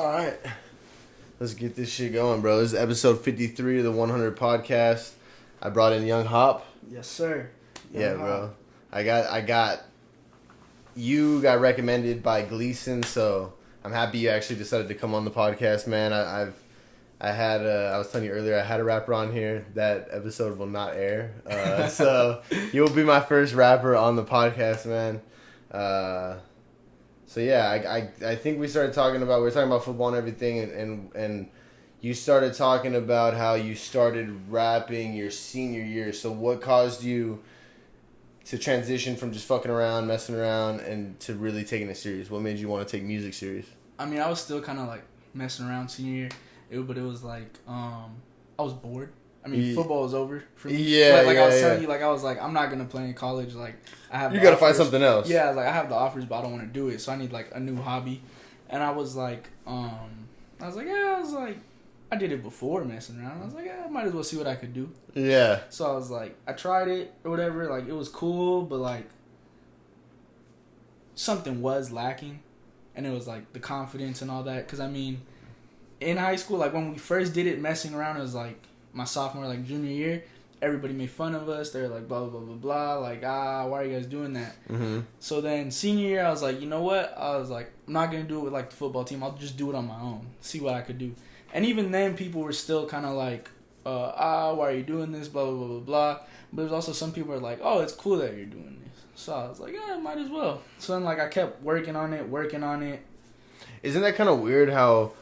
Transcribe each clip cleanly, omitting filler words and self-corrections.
Alright. Let's get this shit going, bro. This is episode 53 of the 100 podcast. I brought in Young Hop. Yes, sir. Yeah, bro. You got recommended by Gleason, so I'm happy you actually decided to come on the podcast, man. I was telling you earlier, I had a rapper on here. That episode will not air. So you'll be my first rapper on the podcast, man. So yeah, I think we were talking about football and everything, and you started talking about how you started rapping your senior year. So what caused you to transition from just fucking around, messing around, and to really taking it serious? What made you want to take music serious? I mean, I was still kind of like messing around senior year, but it was like I was bored. I mean, football was over for me. Yeah, I was telling you, I was like, I'm not gonna play in college. Like, I have. You gotta find something else. Yeah, like I have the offers, but I don't want to do it. So I need like a new hobby. And I was like, I did it before messing around. I was like, I might as well see what I could do. Yeah. So I was like, I tried it or whatever. Like, it was cool, but like something was lacking, and it was like the confidence and all that. Cause I mean, in high school, like when we first did it, messing around, it was like my sophomore, like junior year, everybody made fun of us. They were like, blah, blah, blah, blah, blah. Like, why are you guys doing that? Mm-hmm. So then senior year, I was like, you know what? I was like, I'm not going to do it with like the football team. I'll just do it on my own. See what I could do. And even then, people were still kind of like, why are you doing this? Blah, blah, blah, blah, blah. But there's also some people who are like, oh, it's cool that you're doing this. So I was like, yeah, might as well. So then like I kept working on it. Isn't that kind of weird how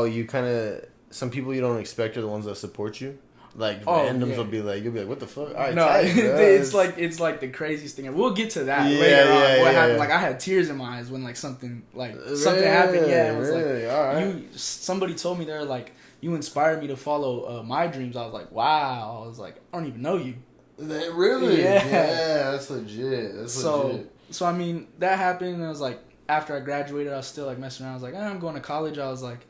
you kind of, some people you don't expect are the ones that support you? Like, randoms will be like, you'll be like, what the fuck? All right, no, tight, it's like the craziest thing. We'll get to that later on. What happened? Like, I had tears in my eyes when like something happened. Yeah, it was like, all right. Somebody told me, they're like, you inspired me to follow my dreams. I was like, wow. I was like, I don't even know you. Really? Yeah, that's legit. So I mean, that happened. And it was like, after I graduated, I was still like messing around. I was like, I'm going to college. I was like,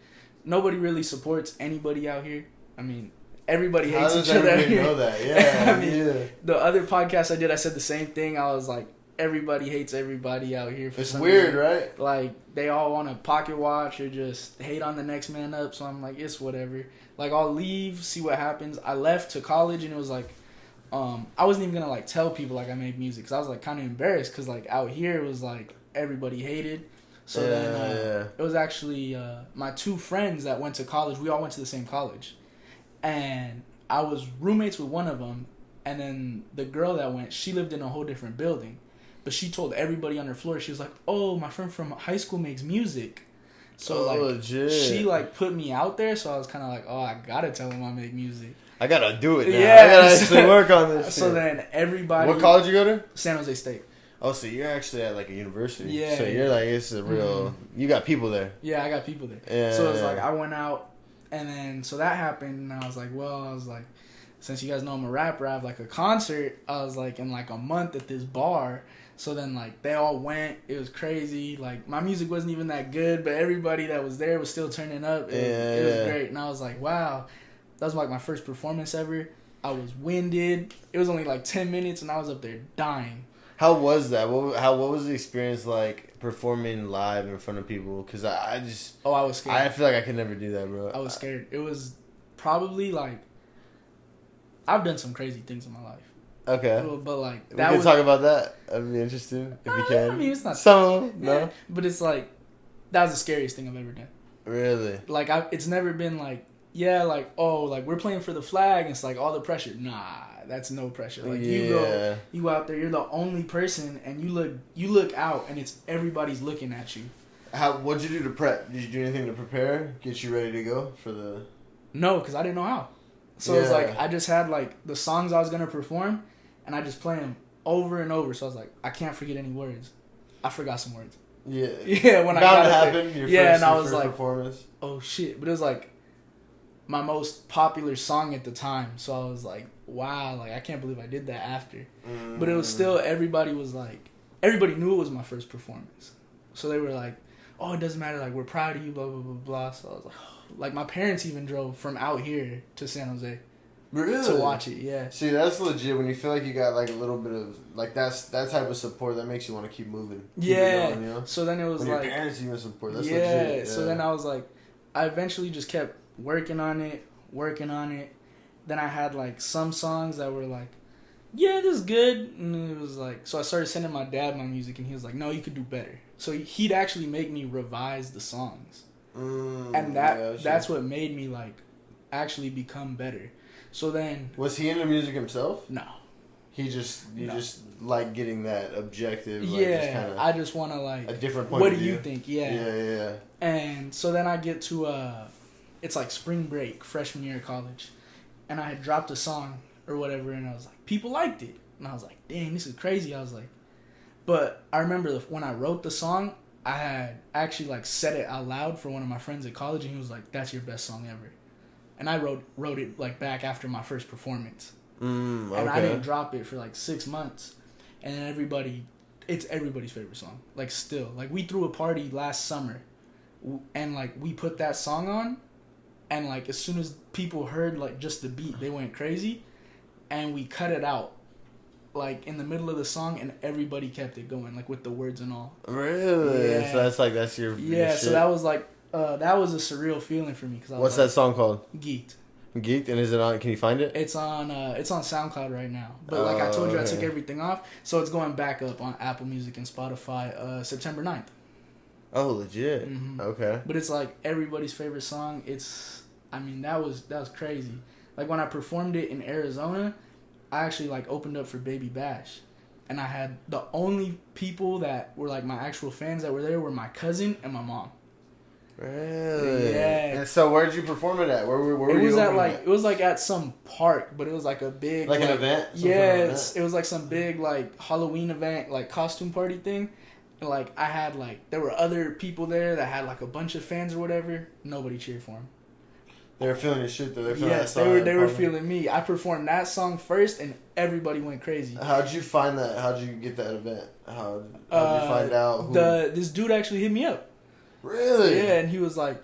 nobody really supports anybody out here. I mean, everybody hates each other. How does everybody know that? Yeah. I mean, the other podcast I did, I said the same thing. I was like, everybody hates everybody out here. It's weird, right? Like, they all want to pocket watch or just hate on the next man up. So I'm like, it's whatever. Like, I'll leave, see what happens. I left to college, and it was like, I wasn't even going to, like, tell people, like, I made music. Because I was, like, kind of embarrassed. Because, like, out here, it was, like, everybody hated. So then it was actually my two friends that went to college. We all went to the same college. And I was roommates with one of them. And then the girl that went, she lived in a whole different building. But she told everybody on her floor, she was like, oh, my friend from high school makes music. So, legit. She, like, put me out there. So I was kind of like, oh, I got to tell him I make music. I got to do it now. Yeah. I got to actually work on this So then everybody... What college you go to? San Jose State. Oh, so you're actually at, like, a university. Yeah. So you're, like, it's a real... Mm-hmm. You got people there. Yeah, I got people there. Yeah. So it was like, I went out, and then... So that happened, and I was like, since you guys know I'm a rapper, I have, like, a concert. I was, like, in, like, a month at this bar. So then, like, they all went. It was crazy. Like, my music wasn't even that good, but everybody that was there was still turning up. It was great. And I was like, wow. That was, like, my first performance ever. I was winded. It was only, like, 10 minutes, and I was up there dying. How was that? What was the experience like performing live in front of people? Because I was scared. I feel like I could never do that, bro. I was scared. It was probably, like... I've done some crazy things in my life. Okay. But, like... We can talk about that. That'd be interesting, if you can. I mean, it's not... Some of them, no? Yeah, but it's, like... That was the scariest thing I've ever done. Really? Like, it's never been, like... Yeah, like, oh, like, we're playing for the flag, and it's, like, all the pressure. Nah, that's no pressure. Like, you out there, you're the only person, and you look out, and it's everybody's looking at you. What'd you do to prep? Did you do anything to prepare? Get you ready to go for the... No, because I didn't know how. So it was like, I just had, like, the songs I was going to perform, and I just play them over and over. So I was like, I can't forget any words. I forgot some words. Yeah. Yeah, when I got it happened. And I was like, performance. Oh, shit. But it was, like, my most popular song at the time. So I was like, wow, like, I can't believe I did that after. But it was still, everybody was like, everybody knew it was my first performance. So they were like, oh, it doesn't matter, like, we're proud of you, blah, blah, blah, blah. So I was like, oh. Like, my parents even drove from out here to San Jose. Really? To watch it, yeah. See, that's legit. When you feel like you got, like, a little bit of, like, that type of support, that makes you want to keep moving. Yeah. Keep going, you know? So then it was when like... your parents even support, that's legit. Yeah, so then I was like, I eventually just kept working on it. Then I had like some songs that were like, yeah, this is good. And it was like, so I started sending my dad my music, and he was like, no, you could do better. So he'd actually make me revise the songs. And that's what made me like actually become better. So then, was he into music himself? No. He just like getting that objective. Like, yeah, just I just want to like a different point. What of do view. You think? Yeah. Yeah. And so then I get to it's like spring break, freshman year of college, and I had dropped a song or whatever, and I was like, people liked it, and I was like, dang, this is crazy. I was like, but I remember when I wrote the song, I had actually like said it out loud for one of my friends at college, and he was like, that's your best song ever. And I wrote it like back after my first performance. Okay. And I didn't drop it for like 6 months. And then it's everybody's favorite song. Like still. Like we threw a party last summer and like we put that song on, and like as soon as people heard like just the beat, they went crazy, and we cut it out like in the middle of the song, and everybody kept it going like with the words and all. Really? Yeah. So that's your yeah. So that was like that was a surreal feeling for me because what's that song called? Geeked. Geeked, and is it on? Can you find it? It's on SoundCloud right now. But like I told you, I took everything off, so it's going back up on Apple Music and Spotify September 9th. Oh, legit. Mm-hmm. Okay. But it's like everybody's favorite song. That was crazy. Like when I performed it in Arizona, I actually like opened up for Baby Bash, and I had the only people that were like my actual fans that were there were my cousin and my mom. Really? Yeah. And so where did you perform it at? Where were you? It was like at some park, but it was like a big like an event. Yes, it was like some big like Halloween event, like costume party thing. And like I had like there were other people there that had like a bunch of fans or whatever. Nobody cheered for him. They were feeling your shit though. Yes, they were feeling me. I performed that song first, and everybody went crazy. How'd you find that? How'd you get that event? How'd you find out? This dude actually hit me up. Really? Yeah, and he was like,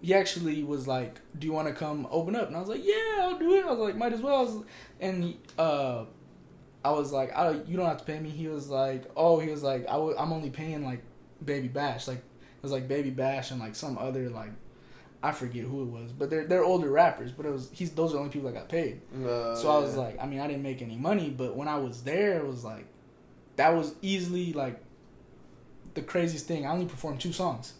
he actually was like, do you want to come open up? And I was like, yeah, I'll do it. I was like, might as well. I was like, you don't have to pay me. He was like, I'm only paying like Baby Bash. Like, it was like Baby Bash and like some other like, I forget who it was, but they're older rappers. But those are the only people that got paid. So I was like, I mean, I didn't make any money, but when I was there, it was like, that was easily like the craziest thing. I only performed 2 songs.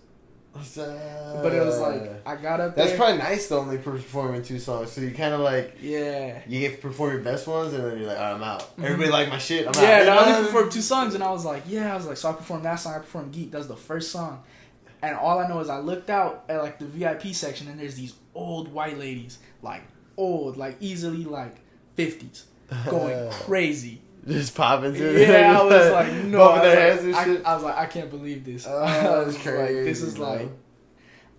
But it was like, I got up there. That's probably nice to only performing 2 songs. So you kind of like, yeah, you get to perform your best ones, and then you're like, all right, I'm out. Everybody like my shit. I'm out. Yeah, I only performed 2 songs, and I was like, so I performed that song. I performed Geek. That was the first song. And all I know is I looked out at like the VIP section, and there's these old white ladies, like old, like easily like 50s, going crazy. Just popping to it. Yeah, I was like, no. I was like, I can't believe this. Oh, that's crazy. Like, this is like,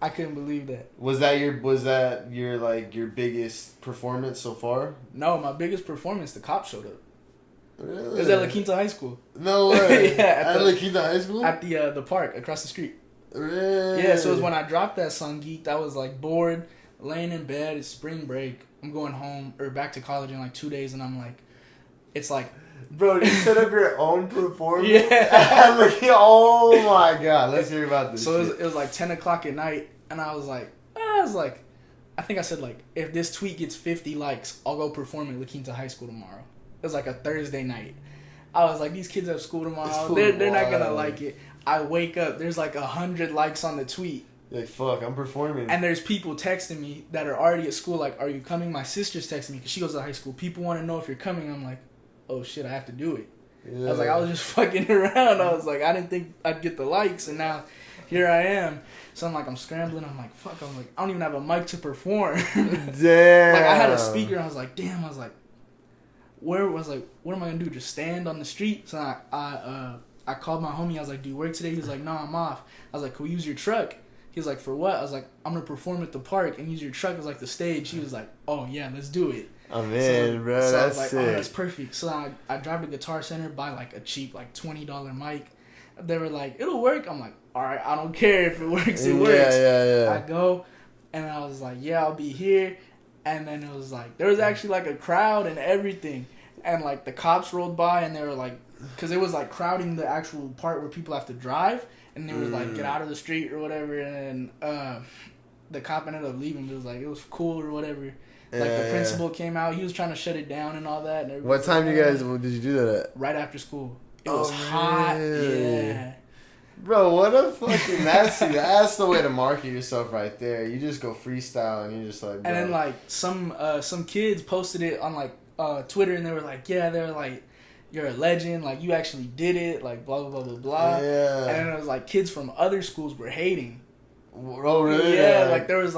I couldn't believe that. Was that your like your biggest performance so far? No, my biggest performance, the cops showed up. Really? It was at La Quinta High School. No way. Yeah, at La Quinta High School? At the park across the street. Really? Yeah, so it was when I dropped that song, Geeked. I was like bored, laying in bed. It's spring break. I'm going home or back to college in like 2 days, and I'm like, it's like, bro, you set up your own performance? Yeah. Oh my god, let's hear about this. So it was like 10 o'clock at night, and I was like, I think I said like, if this tweet gets 50 likes, I'll go perform at La Quinta High School tomorrow. It was like a Thursday night. I was like, these kids have school tomorrow. They're not gonna like it. I wake up, there's like 100 likes on the tweet. You're like, fuck, I'm performing. And there's people texting me that are already at school, like, are you coming? My sister's texting me because she goes to high school. People want to know if you're coming. I'm like, oh shit, I have to do it. Yeah. I was like, I was just fucking around. I was like, I didn't think I'd get the likes, and now here I am. So I'm like, I'm scrambling. I'm like, fuck. I'm like, I don't even have a mic to perform. Damn. Like I had a speaker. And I was like, damn. I was like, what am I gonna do? Just stand on the street? So I called my homie. I was like, do you work today? He was like, no, I'm off. I was like, can we use your truck? He was like, for what? I was like, I'm gonna perform at the park and use your truck as like the stage. He was like, oh yeah, let's do it. I'm in, bro. So that's I was like, sick. oh, that's perfect. So I drive to Guitar Center, buy like a cheap like $20 mic. They were like, it'll work. I'm like, all right, I don't care if it works. It works. Yeah. I go, and I was like, yeah, I'll be here. And then it was like, there was actually like a crowd and everything. and like the cops rolled by and they were like, because it was like crowding the actual part where people have to drive, and they was like, get out of the street or whatever, and the cop ended up leaving. It was like, it was cool or whatever. Like the principal came out, he was trying to shut it down and all that. And what time did you do that at? Right after school. It was hot. Really? Yeah. Bro, what a fucking that's the way to market yourself right there. You just go freestyle and you're just like, bro. And then like some kids posted it on like Twitter, and they were like, yeah, they're like, you're a legend, like you actually did it, like blah blah blah blah blah. Yeah. And then it was like kids from other schools were hating. Oh really? Yeah, like there's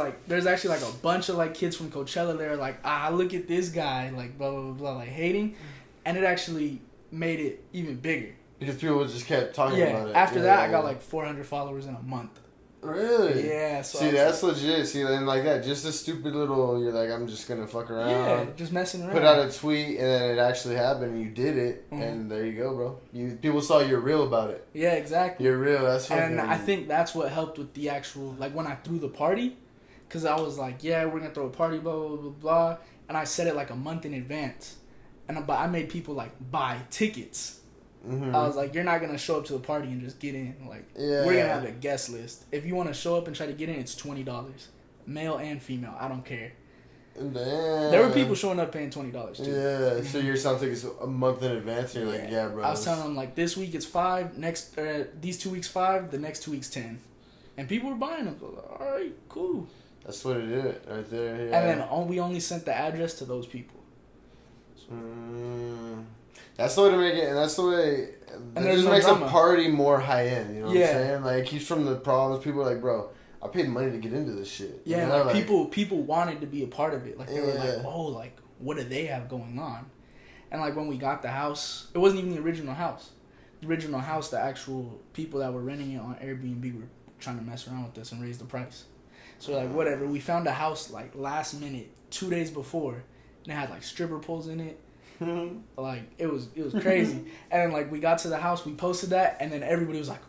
actually like a bunch of like kids from Coachella. They're like, look at this guy, like blah blah blah blah, like hating, and it actually made it even bigger. Because people just kept talking about it. After that, I got like 400 followers in a month. Really? Yeah. So see, that's legit. See, and like that, just a stupid little, you're like, I'm just going to fuck around. Yeah, just messing around. Put out a tweet, and then it actually happened, and you did it, and there you go, bro. People saw you're real about it. Yeah, exactly. You're real. That's fucking... And I think that's what helped with the actual, like when I threw the party, because I was like, yeah, we're going to throw a party, blah, blah, blah, blah. And I said it like a month in advance. But I made people like buy tickets. Mm-hmm. I was like, you're not going to show up to the party and just get in. Like, we're going to have a guest list. If you want to show up and try to get in, it's $20. Male and female. I don't care. Damn. There were people showing up paying $20 too. Yeah, so your sounds like it's a month in advance, and you're like, yeah, bro. I was telling them, like, this week it's 5, these 2 weeks 5, the next 2 weeks 10. And people were buying them. So I was like, all right, cool. That's what it is right there. Yeah. And then we only sent the address to those people. That's the way to make it, and that's the way. And it just makes a party more high end. You know what I'm saying? Like, it keeps from the problems. People are like, bro, I paid money to get into this shit. Yeah, you know? like people wanted to be a part of it. Like, they were like, oh, like, what do they have going on? And like when we got the house, it wasn't even the original house. The original house, the actual people that were renting it on Airbnb were trying to mess around with us and raise the price. So like, whatever. We found a house like last minute, 2 days before, and it had like stripper poles in it. Like it was crazy. And then like we got to the house, we posted that, and then everybody was like,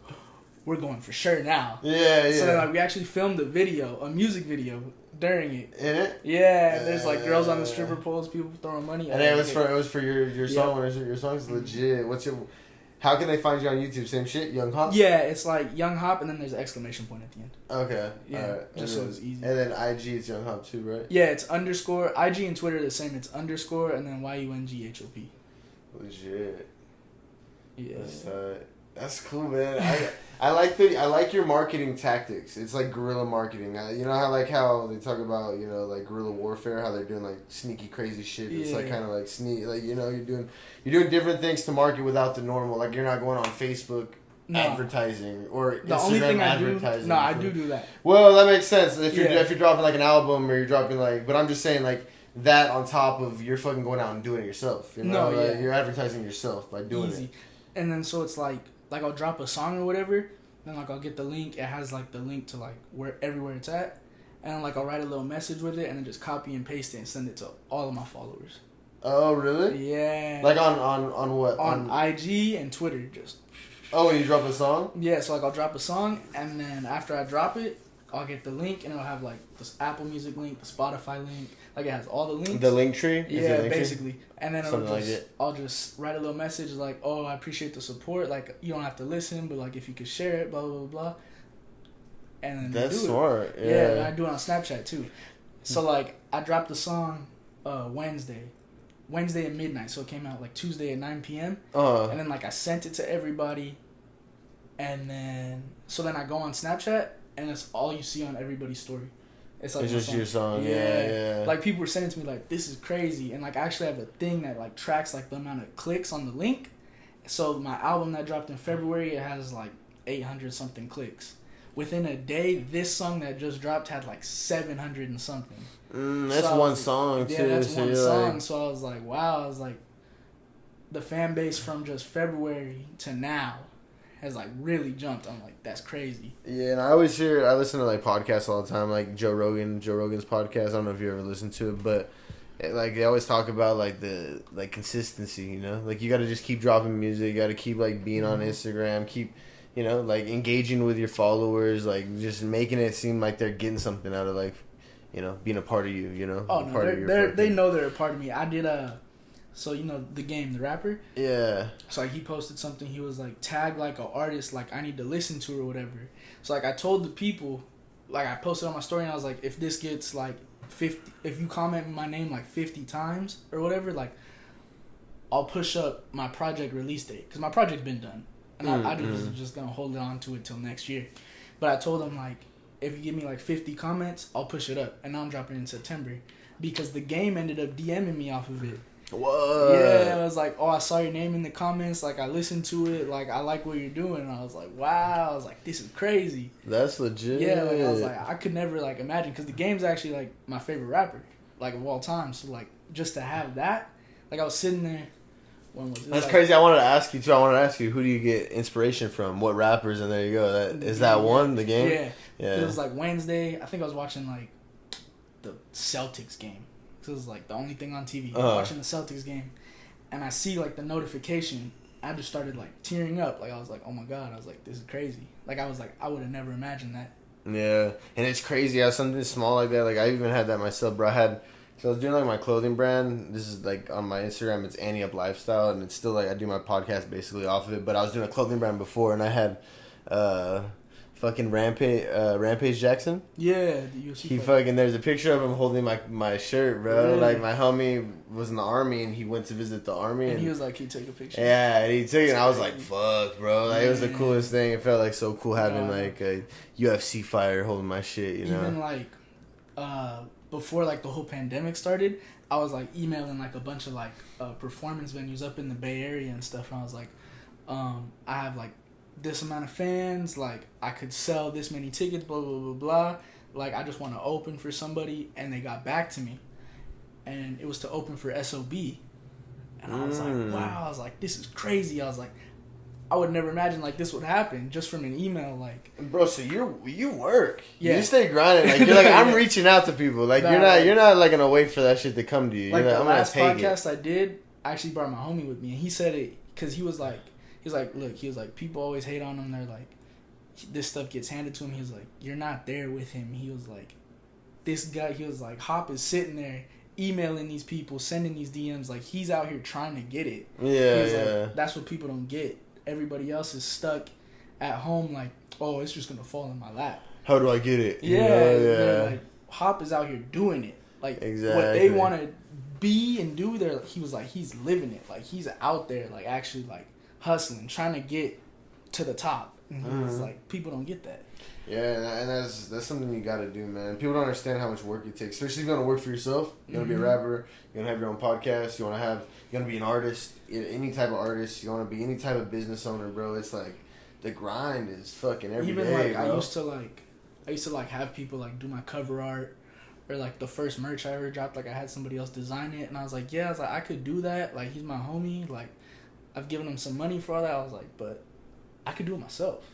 we're going for sure now. Yeah. So then like we actually filmed a music video during it. In it? Yeah, there's like girls on the stripper poles, people throwing money. And it was for your song. Your song's legit. How can they find you on YouTube? Same shit, Young Hop? Yeah, it's like Young Hop, and then there's an exclamation point at the end. Okay. Yeah, all right. just so it's easy. And then IG, it's Young Hop too, right? Yeah, it's underscore. IG and Twitter are the same. It's underscore, and then YUNGHOP. Legit. Yeah. That's cool, man. I like your marketing tactics. It's like guerrilla marketing. You know how they talk about, you know, like guerrilla warfare, how they're doing like sneaky crazy shit. It's like kind of like like, you know, you're doing different things to market without the normal. Like you're not going on Facebook advertising or the Instagram only thing advertising. I do that. Well, that makes sense if you're dropping like an album or you're dropping like, but I'm just saying like that on top of you're fucking going out and doing it yourself. You know, you're advertising yourself by doing it. And then so it's like I'll drop a song or whatever, then like I'll get the link. It has like the link to like everywhere it's at, and like I'll write a little message with it and then just copy and paste it and send it to all of my followers. Oh really? Yeah. Like on what? On IG and Twitter, just. Oh, when you drop a song? Yeah, so like I'll drop a song, and then after I drop it, I'll get the link, and it'll have like the Apple Music link, the Spotify link. Like it has all the links. The link tree? Yeah, basically. Tree? And then I'll just write a little message like, oh, I appreciate the support. Like, you don't have to listen, but like if you could share it, blah, blah, blah, blah. And then that's smart. Yeah, and I do it on Snapchat too. So like I dropped the song Wednesday at midnight. So it came out like Tuesday at 9 p.m. And then like I sent it to everybody. And then I go on Snapchat, and it's all you see on everybody's story. It's like just your song. Yeah. Like people were sending to me like, this is crazy. And like I actually have a thing that like tracks like the amount of clicks on the link. So my album that dropped in February, it has like 800 something clicks. Within a day, this song that just dropped had like 700 and something. That's one song too. Yeah, that's one song. Like... So I was like, wow. I was like, the fan base from just February to now has like really jumped. I'm like, that's crazy. Yeah, and I listen to like podcasts all the time, like Joe Rogan's podcast. I don't know if you ever listened to it, but like they always talk about like the like consistency, you know? Like you got to just keep dropping music, you got to keep like being on Instagram, keep, you know, like engaging with your followers, like just making it seem like they're getting something out of like, you know, being a part of you, you know? Oh, no, they know they're a part of me. I did So, you know, the game, the rapper? Yeah. So, like, he posted something. He was, like, tag, like, an artist, like, I need to listen to or whatever. So, like, I told the people, like, I posted on my story, and I was like, if this gets, like, 50, if you comment my name, like, 50 times or whatever, like, I'll push up my project release date. Because my project's been done. And I just going to hold on to it till next year. But I told them, like, if you give me, like, 50 comments, I'll push it up. And now I'm dropping it in September. Because the game ended up DMing me off of it. What? Yeah, I was like, oh, I saw your name in the comments. Like, I listened to it. Like, I like what you're doing. And I was like, wow. I was like, this is crazy. That's legit. Yeah, like, I was like, I could never, like, imagine. Because the game's actually, like, my favorite rapper. Like, of all time. So, like, just to have that. Like, I was sitting there. When was it? That's like, crazy. I wanted to ask you, too. I wanted to ask you, who do you get inspiration from? What rappers? And there you go. Is that one, the game? Yeah. Yeah. It was, like, Wednesday. I think I was watching, like, the Celtics game. It was like the only thing on TV. Watching the Celtics game, and I see like the notification. I just started like tearing up. Like I was like, oh my god. I was like, this is crazy. Like I was like, I would have never imagined that. Yeah, and it's crazy how something small like that. Like I even had that myself, bro. So I was doing like my clothing brand. This is like on my Instagram. It's Annie Up Lifestyle, and it's still like I do my podcast basically off of it. But I was doing a clothing brand before, and I had fucking Rampage Jackson. Yeah, the UFC He fight. fucking, there's a picture of him holding my shirt, bro. Really? Like my homie was in the army and he went to visit the army And he was like, "Can you take a picture?" Yeah, and he took it and I was like, fuck, bro. Like it was the Man. coolest thing. It felt like so cool having Yeah. like a UFC fighter holding my shit, you know. Even like before like the whole pandemic started, I was like emailing like a bunch of like performance venues up in the Bay Area and stuff, and I was like, I have like this amount of fans, like I could sell this many tickets, blah blah blah blah. Like I just want to open for somebody, and they got back to me, and it was to open for SOB, and I was like, wow, I was like, this is crazy. I was like, I would never imagine like this would happen just from an email, like. Bro, so you work, Yeah. you stay grinding. Like you're like I'm reaching out to people. Like you're not like gonna wait for that shit to come to you. Like you're the like, last I'm gonna take podcast I did, I actually brought my homie with me, and he said it because he was like, look, he was like, people always hate on him. They're like, this stuff gets handed to him. He was like, you're not there with him. He was like, this guy, he was like, Hop is sitting there emailing these people, sending these DMs, like he's out here trying to get it. Yeah, He was yeah. like, that's what people don't get. Everybody else is stuck at home like, oh, it's just gonna fall in my lap. How do I get it? Yeah, You know? they're Yeah. like, Hop is out here doing it. Like Exactly. what they want to be and do, there. He was like, he's living it. Like he's out there, like actually like hustling, trying to get to the top. And he was like, people don't get that. Yeah, and that's something you gotta do, man. People don't understand how much work it takes, especially if you want to work for yourself. You want to be a rapper. You want to have your own podcast. You want to be an artist, any type of artist. You want to be any type of business owner, bro. It's like the grind is fucking every Even day, like bro. I used to like have people like do my cover art, or like the first merch I ever dropped. Like I had somebody else design it, and I was like, yeah, I was like, I could do that. Like he's my homie. Like I've given him some money for all that. I was like, but I could do it myself.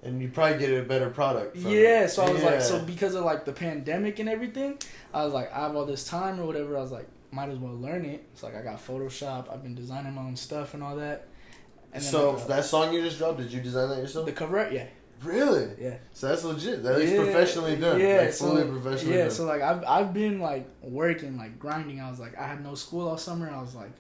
And you probably get a better product from Yeah, it. so I was like, so because of like the pandemic and everything, I was like, I have all this time or whatever. I was like, might as well learn it. It's like I got Photoshop. I've been designing my own stuff and all that. And then So like, that song you just dropped, did you design that yourself? the cover art, yeah. Really? Yeah. So that's legit. That is professionally done. Yeah, Like fully professionally done. So like I've been like working, like grinding. I was like, I had no school all summer. I was like,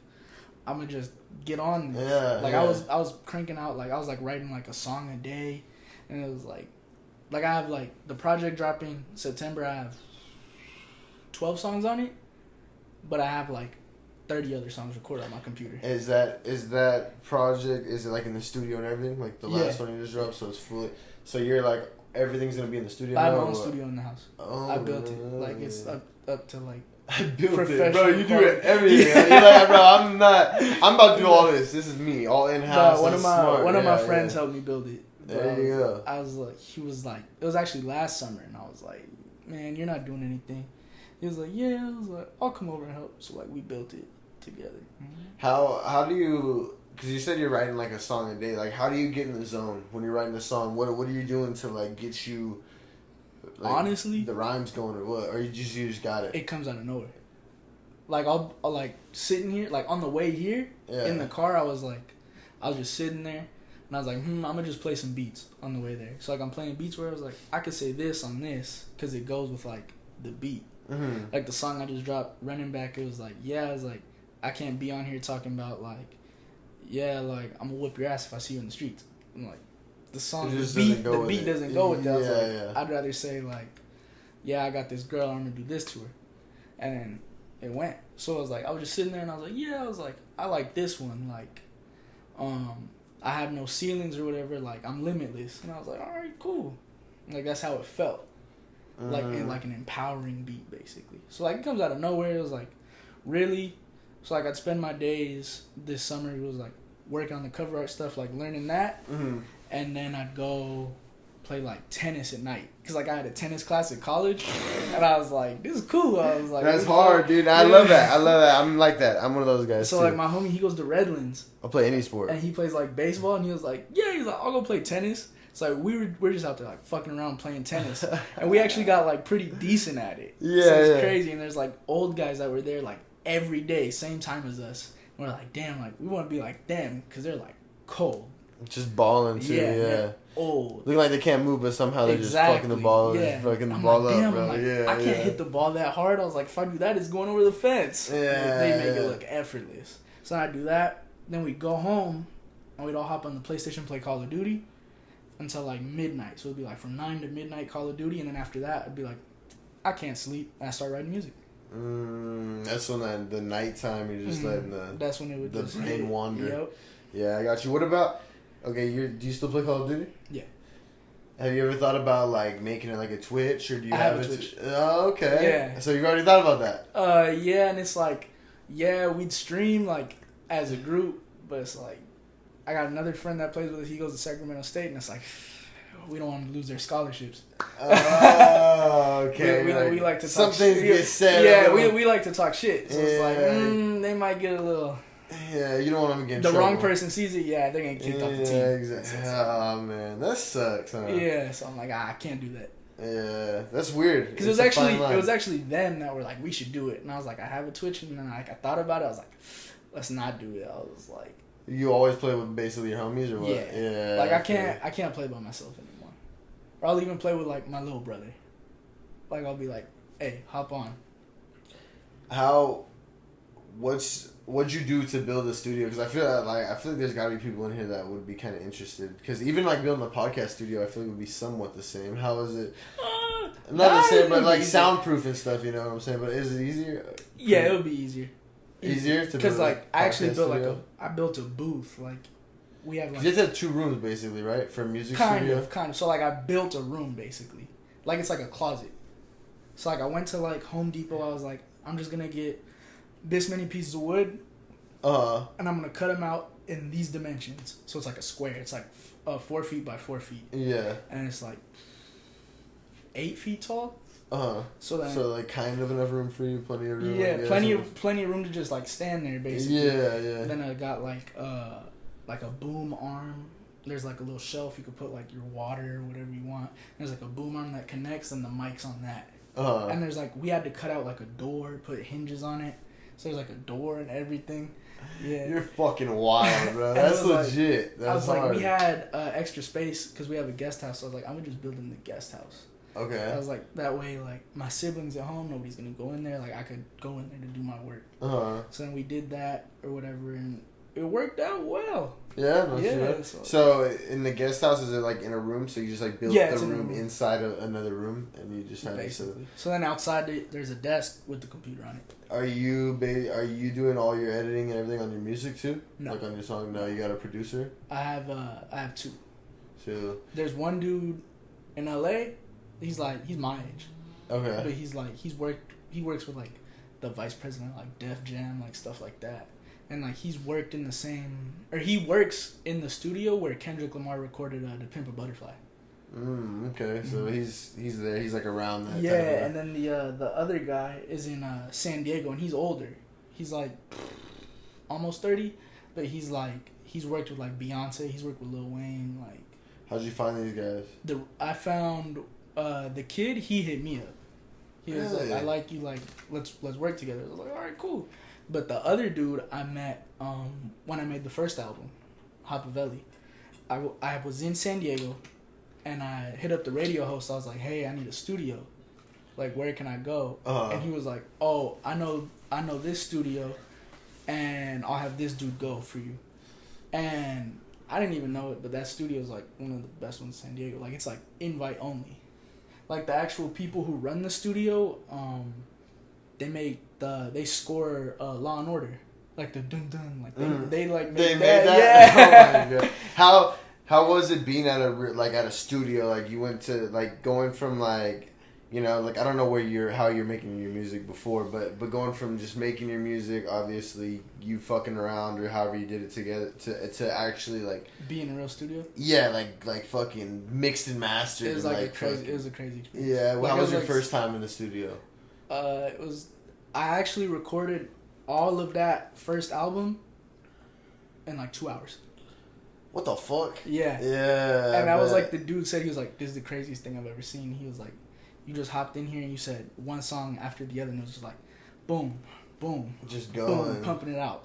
I'm gonna just get on this. Yeah. Like yeah. I was cranking out, like I was like writing like a song a day, and it was like I have like the project dropping September. I have 12 songs on it, but I have like 30 other songs recorded on my computer. Is that project? Is it like in the studio and everything? Like the last one you just dropped, so it's fully. So you're like everything's gonna be in the studio. I have now, my own or what? studio in the house. Oh, I built it. Like it's up to like. I built it, bro. Professional You do it everything. You're like, bro, I'm about to do all this. This is me, all in house. One of my friends helped me build it. There you go. I was like, he was like, it was actually last summer, and I was like, man, you're not doing anything. He was like, yeah. I was like, I'll come over and help. So like, we built it together. How do you? Because you said you're writing like a song a day. Like, how do you get in the zone when you're writing a song? What are you doing to like get you? Like, honestly, the rhymes going or what? Or you just got it? It comes out of nowhere. Like I'll like sitting here, like on the way here in the car, I was just sitting there, and I was like, I'm gonna just play some beats on the way there. So like I'm playing beats where I was like, I could say this on this because it goes with like the beat. Mm-hmm. Like the song I just dropped, Running Back. It was like, yeah, I was like, I can't be on here talking about like, yeah, like I'm gonna whip your ass if I see you in the streets. I'm like, the beat doesn't go with that. I was like, I'd rather say like, yeah, I got this girl, I'm gonna do this to her, and then it went. So I was like, I was just sitting there and I was like, yeah, I was like, I like this one, like, I have no ceilings or whatever, like I'm limitless, and I was like, all right, cool, like that's how it felt, like like an empowering beat basically. So like it comes out of nowhere. It was like, really. So, like, I'd spend my days this summer, it was, like, working on the cover art stuff, like, learning that. And then I'd go play, like, tennis at night. Because, like, I had a tennis class at college. And I was like, this is cool. I was like... That's hard, dude. I love that. I'm like that. I'm one of those guys, so, like, my homie, he goes to Redlands. I'll play any sport. And he plays, like, baseball. And he was like, yeah, he's like, I'll go play tennis. So, like, we're just out there, like, fucking around playing tennis. And we actually got, like, pretty decent at it. Yeah, so it's crazy. And there's, like, old guys that were there, like, every day, same time as us. And we're like, damn, like we want to be like them because they're like cold, just balling too. Yeah, old, looking like they can't move, but somehow they're just fucking the ball. Yeah, fucking the ball like, up, damn, bro. like, I can't hit the ball that hard. I was like, if I do that, it's going over the fence. Yeah, they make it look effortless. So I do that. Then we go home, and we'd all hop on the PlayStation, play Call of Duty until like midnight. So it'd be like from 9 to midnight Call of Duty, and then after that, I'd be like, I can't sleep, and I start writing music. That's when the nighttime you're just letting that's when it would the just brain wander. Yep. Yeah, I got you. What about do you still play Call of Duty? Yeah. Have you ever thought about like making it like a Twitch, or do you have a Twitch? Oh, okay. Yeah. So you've already thought about that? Yeah, and it's like, yeah, we'd stream like as a group, but it's like, I got another friend that plays with us. He goes to Sacramento State, and it's like, we don't want to lose their scholarships. Oh, okay. we like to talk some things shit. get said. Yeah, we like to talk shit. So it's like, they might get a little. Yeah, you don't want them to get in the trouble. wrong person sees it. Yeah, they're gonna kick off the team. Yeah, exactly. Oh man, that sucks. Huh? Yeah, so I'm like, I can't do that. Yeah, that's weird. Because it was actually them that were like, we should do it, and I was like, I have a Twitch, and then I thought about it. I was like, let's not do it. I was like, you always play with basically your homies or what? Yeah. Like I can't play by myself anymore. Or I'll even play with like my little brother. Like I'll be like, hey, hop on. What'd you do to build a studio? Because I feel like there's got to be people in here that would be kind of interested. Because even like building a podcast studio, I feel like it would be somewhat the same. How is it? Not the same, but like soundproof and stuff. You know what I'm saying? But is it easier? Yeah, it would be easier. Easier to because like I actually built studio? I built a booth. Like we have like you have 2 rooms basically, right, for a music studio. Kind of. So like I built a room basically. Like it's like a closet. So like I went to like Home Depot. I was like, I'm just gonna get this many pieces of wood, and I'm gonna cut them out in these dimensions. So it's like a square. It's like 4 feet by 4 feet. Yeah. And it's like 8 feet tall. So like kind of enough room for you, plenty of room. Yeah, plenty of room to just like stand there basically. Yeah. And then I got like a boom arm. There's like a little shelf you could put like your water or whatever you want. There's like a boom arm that connects and the mic's on that. And there's like we had to cut out like a door, put hinges on it. So there's like a door and everything. Yeah. You're fucking wild, bro. That's legit. That's I was hard. like, we had extra space because we have a guest house. So I was like, I'm gonna just build in the guest house. Okay. I was like, that way, like, my siblings at home, nobody's gonna go in there. Like, I could go in there to do my work. So then we did that or whatever, and it worked out well. Yeah, so in the guest house, is it like in a room? So you just like built the room inside of another room, and you just have basically. So then outside there's a desk with the computer on it. Are you doing all your editing and everything on your music too? No. Like on your song? No, you got a producer. I have 2. So there's one dude in LA. He's my age. Okay. But he works with like the vice president of like Def Jam, like stuff like that. And like he works in the studio where Kendrick Lamar recorded To Pimp a Butterfly. Okay. So he's there. He's like around that. Yeah, and then the other guy is in San Diego, and he's older. He's like almost 30, but he's worked with like Beyonce. He's worked with Lil Wayne. Like, how'd you find these guys? I found the kid. He hit me up. He was like, I like you. Like, let's work together. I was like, all right, cool. But the other dude I met when I made the first album, Hopavelli, I was in San Diego, and I hit up the radio host. I was like, hey, I need a studio. Like, where can I go? And he was like, oh, I know this studio. and I'll have this dude go for you. And I didn't even know it, but that studio is like one of the best ones in San Diego. Like it's like invite only. Like the actual people who run the studio, they score Law and Order, like the dun dun, like they made that. Yeah. Oh my god. How was it being at a studio? Like you went to like going from like, you know, like I don't know how you're making your music before, but going from just making your music, obviously you fucking around or however you did it together to actually like be in a real studio. Yeah, like fucking mixed and mastered. It was like it was a crazy experience. Yeah, well, like, how was your first time in the studio? I actually recorded all of that first album in like 2 hours. What the fuck? Yeah. Yeah. And that was like the dude said, he was like, this is the craziest thing I've ever seen. He was like, you just hopped in here and you said one song after the other and it was just like boom, boom, just going, boom, pumping it out.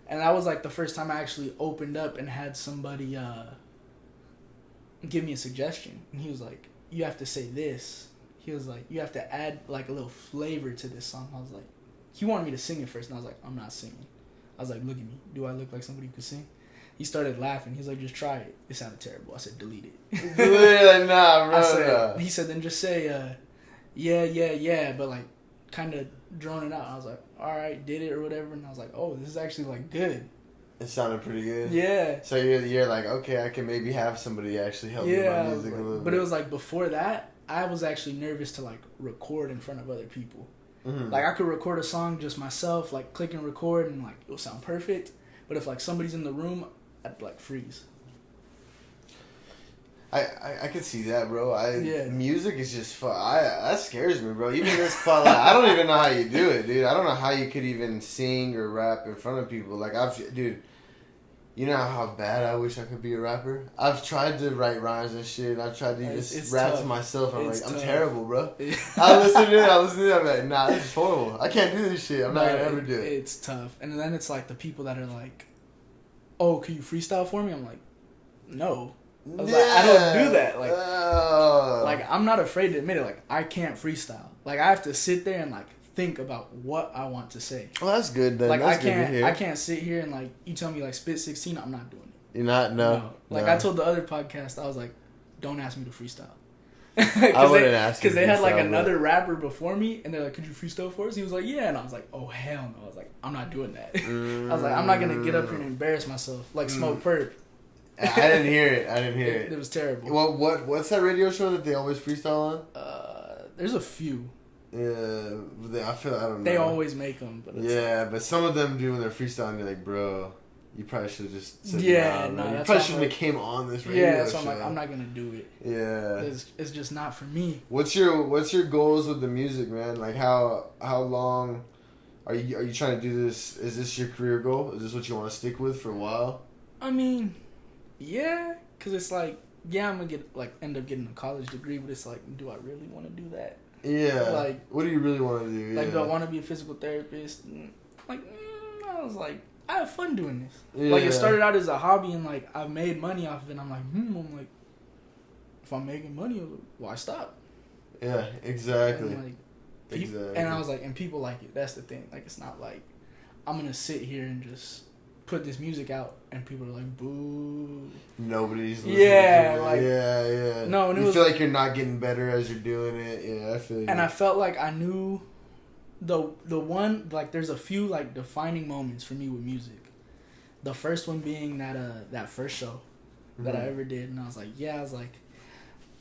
And that was like the first time I actually opened up and had somebody give me a suggestion. And he was like, you have to say this. He was like, you have to add like a little flavor to this song. I was like, he wanted me to sing it first and I was like, I'm not singing. I was like, look at me. Do I look like somebody who could sing? He started laughing. He's like, just try it. It sounded terrible. I said, delete it. Like, nah, bro. He said, then just say, yeah, but like kind of drone it out. I was like, all right, did it or whatever. And I was like, oh, this is actually like good. It sounded pretty good. Yeah. So you're like, okay, I can maybe have somebody actually help me with my music a little bit. But it was like before that, I was actually nervous to like record in front of other people. Mm-hmm. Like I could record a song just myself, like click and record and like it'll sound perfect. But if like somebody's in the room, I'd like freeze. I could see that, bro. Music is just fun. That scares me, bro. Even this fun, like, I don't even know how you do it, dude. I don't know how you could even sing or rap in front of people. Like dude, you know how bad I wish I could be a rapper. I've tried to write rhymes and shit. And I've tried to just rap to myself. I'm like, I'm terrible, bro. I listen to it. I'm like, nah, this is horrible. I can't do this shit. I'm not gonna ever do it. It's tough. And then it's like the people that are like, oh, can you freestyle for me? I'm like, no. I was like, I don't do that. Like I'm not afraid to admit it. Like, I can't freestyle. Like, I have to sit there and like think about what I want to say. Well, that's good then. Like, that's I can't sit here and like you tell me like spit 16. I'm not doing it. You're not. No. Like I told the other podcast, I was like, don't ask me to freestyle. I wouldn't ask you. Because they had like another rapper before me, and they're like, could you freestyle for us? He was like, yeah, and I was like, oh hell no. I was like, I'm not doing that. I was like, I'm not gonna get up here and embarrass myself like Smoke Perp. I didn't hear it. It was terrible. What's that radio show that they always freestyle on? There's a few. Yeah, I don't know. They always make them, but but some of them do when they're freestyling. You're like, bro, you probably should have just said, you probably shouldn't have came on this radio show. I'm like, I'm not gonna do it. Yeah, it's just not for me. What's your goals with the music, man? Like how long are you trying to do this? Is this your career goal? Is this what you want to stick with for a while? I mean, yeah, because it's like, yeah, I'm gonna end up getting a college degree, but it's like, do I really want to do that? Yeah. Like, what do you really want to do? Like, do I want to be a physical therapist? Like, I was like, I have fun doing this. Yeah. Like, it started out as a hobby, and like I've made money off of it. And I'm like, I'm like, if I'm making money, why stop? Yeah, exactly. And, and I was like, and people like it. That's the thing. Like, it's not like I'm gonna sit here and just put this music out and people are like, boo. Nobody's listening to it. Like, yeah. No, and you feel like you're not getting better as you're doing it. Yeah, I feel you. And I felt like I knew the one, like, there's a few like defining moments for me with music. The first one being that first show that I ever did, and I was like,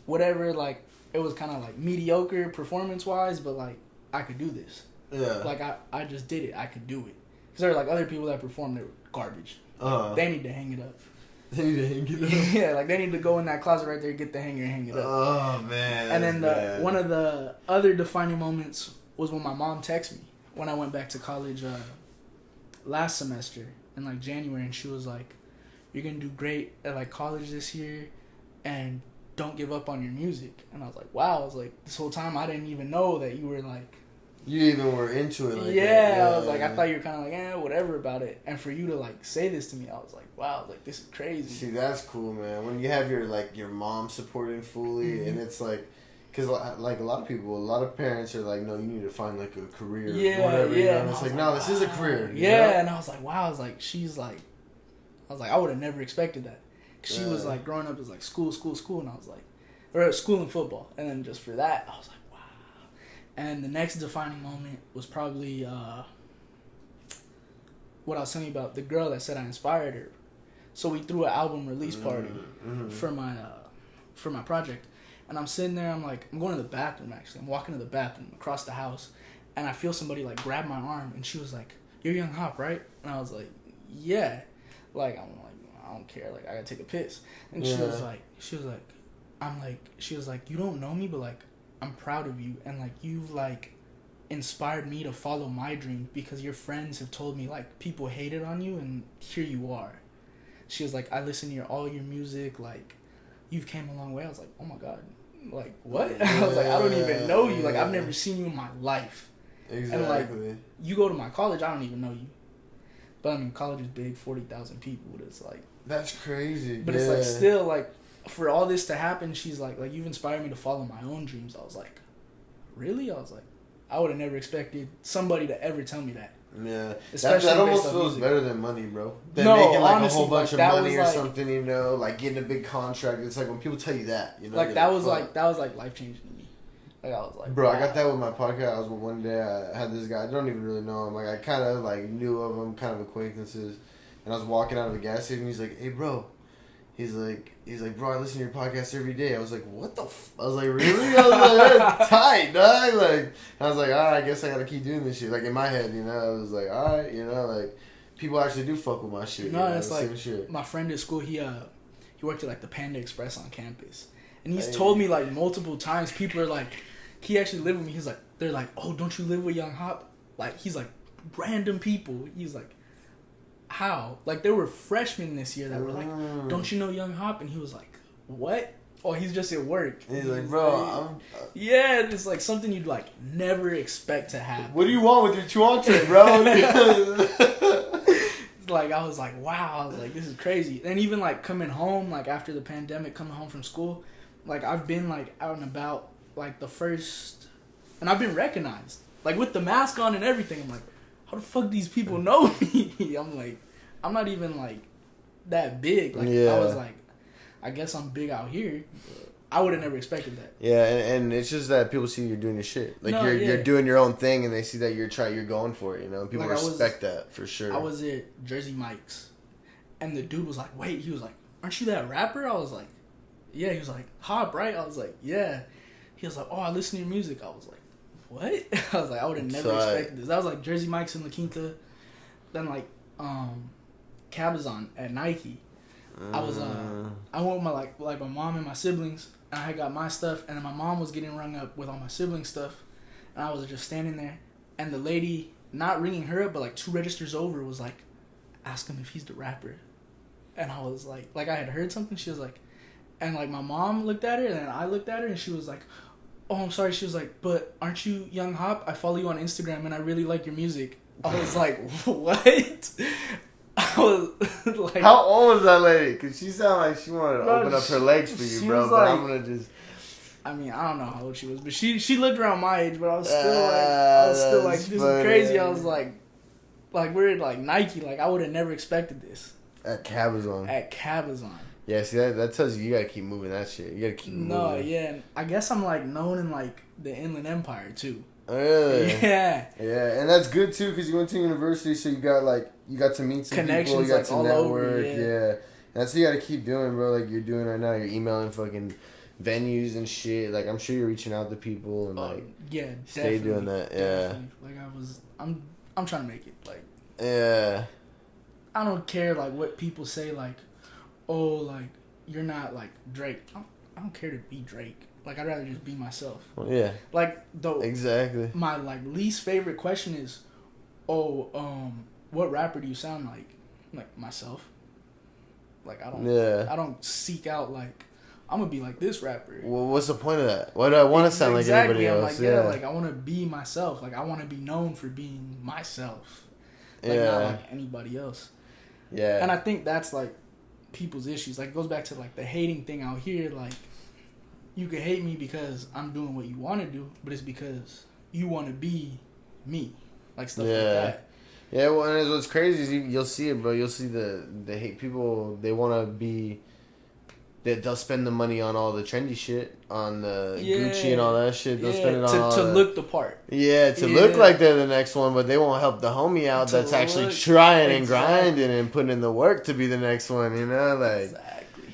whatever, like, it was kind of like mediocre performance wise, but like I could do this. Yeah. Like I just did it. I could do it. Because there were like other people that performed that were garbage. They need to hang it up. They need to hang it up? Yeah, like they need to go in that closet right there, get the hanger and hang it up. Oh, man. And then one of the other defining moments was when my mom texted me when I went back to college last semester in like January, and she was like, you're going to do great at like college this year and don't give up on your music. And I was like, wow. I was like, this whole time I didn't even know that you were like... You even were into it like that. Yeah, I was like, I thought you were kind of like, whatever about it. And for you to like say this to me, I was like, wow, like this is crazy. See, that's cool, man. When you have your mom supporting fully, and it's like, Because, like, a lot of parents are like, no, you need to find, like, a career Yeah, or whatever, yeah. you know? And It's I was like, no, this is a career. Yeah, you know? and I was like, wow. I was like, I would have never expected that. Cause she was, like, growing up as, like, school, and I was like, or school and football. And then just for that, I was like, wow. And the next defining moment was probably what I was telling you about, the girl that said I inspired her. So we threw an album release party for my project. And I'm sitting there, I'm going to the bathroom, actually. I'm walking to the bathroom across the house. And I feel somebody, like, grab my arm. And she was like, "You're Young Hop, right?" And I was like, "Yeah." Like, I'm like, I don't care. Like, I gotta take a piss. And she was like, you don't know me, but, like, I'm proud of you. And, like, you've, like, inspired me to follow my dream because your friends have told me, like, people hated on you. And here you are. She was like, I listen to all your music. Like, you've came a long way. I was like, oh, my God. Like, what? I was like, I don't even know you. Like, I've never seen you in my life. Exactly. And, like, you go to my college, I don't even know you. But, I mean, college is big, 40,000 people. But it's, like... That's crazy. But it's, like, still, like, for all this to happen, she's, like, you've inspired me to follow my own dreams. I was like, really? I was like, I would have never expected somebody to ever tell me that. Yeah. Especially that almost feels better than money, bro. Than no, making, like, honestly, a whole bunch like, of money or like, something, you know? Like, getting a big contract. It's like when people tell you that, you know? Like, that was life-changing to me. Like, I was like... Bro, wow. I got that with my podcast. One day I had this guy. I don't even really know him. Like, I kind of, like, knew of him, kind of acquaintances. And I was walking out of the gas station. He's like, hey, bro. He's like, bro, I listen to your podcast every day. I was like, what the I was like, really? I was like, that's tight, dog. Like, I was like, all right, I guess I got to keep doing this shit. Like, in my head, you know, I was like, all right, you know, like, people actually do fuck with my shit. No, you know, it's like, shit. My friend at school, he worked at, like, the Panda Express on campus. And he's told me, like, multiple times, people are like, he actually lived with me. He's like, they're like, oh, don't you live with Young Hop? Like, he's like, random people. He's like, how? Like, there were freshmen this year that were like, don't you know Young Hop? And he was like, what? Oh, he's just at work. He's like, bro, yeah, it's like something you'd, like, never expect to happen. What do you want with your two entree, bro? Like, I was like, wow. I was like, this is crazy. And even, like, coming home, like, after the pandemic, coming home from school, like, I've been, like, out and about, like, and I've been recognized. Like, with the mask on and everything, I'm like, how the fuck these people know me? I'm like, I'm not even, like, that big. Like, I was like, I guess I'm big out here. I would have never expected that. Yeah, and it's just that people see you're doing your shit. Like, you're doing your own thing, and they see that you're going for it, you know? People like respect that, for sure. I was at Jersey Mike's, and the dude was like, wait, he was like, aren't you that rapper? I was like, yeah. He was like, Hop, right? I was like, yeah. He was like, oh, I listen to your music. I was like, what? I was like, I would have never expected this. That was like Jersey Mike's in La Quinta. Then like Cabazon at Nike. I was I went with my like my mom and my siblings, and I got my stuff, and then my mom was getting rung up with all my siblings' stuff, and I was just standing there, and the lady, not ringing her up, but like 2 registers over, was like, ask him if he's the rapper. And I was like I had heard something. She was like, and like my mom looked at her, and then I looked at her, and she was like, oh, I'm sorry. She was like, but aren't you Young Hop? I follow you on Instagram, and I really like your music. I was like, what? I was like, how old was that lady? Because she sounded like she wanted to open up her legs for you, bro. But like, I'm gonna just. I mean, I don't know how old she was, but she looked around my age. But I was still like, this is crazy. I was like we're at like Nike. Like, I would have never expected this. At Cabazon. Yeah, see, that tells you gotta keep moving that shit. You gotta keep moving. No, yeah. I guess I'm like known in like the Inland Empire too. Really? Yeah. Yeah, and that's good too because you went to university, so you got to meet some people, you got to network. Over, yeah. That's what you gotta keep doing, bro. Like you're doing right now. You're emailing fucking venues and shit. Like, I'm sure you're reaching out to people and like stay doing that. Yeah. Definitely. Like I'm trying to make it. Like. Yeah. I don't care like what people say. Like, oh, like you're not like Drake. I don't care to be Drake. Like, I'd rather just be myself. Well, yeah. Like, though. Exactly. My, like, least favorite question is, what rapper do you sound like? Like, myself. Like, I don't seek out, like, I'm gonna be like this rapper. Well, what's the point of that? Why do I want to sound like anybody else? I'm like, like, I want to be myself. Like, I want to be known for being myself. Like, not like anybody else. Yeah. And I think that's, like, people's issues. Like, it goes back to, like, the hating thing out here, like, you can hate me because I'm doing what you want to do, but it's because you want to be me, like stuff like that. Yeah, well, and what's crazy is you'll see it, bro. You'll see the hate people. They want to be. They'll spend the money on all the trendy shit, on the Gucci and all that shit. They'll spend it on to look the part. Yeah, to look like they're the next one, but they won't help the homie out that's actually trying and grinding and putting in the work to be the next one. You know, like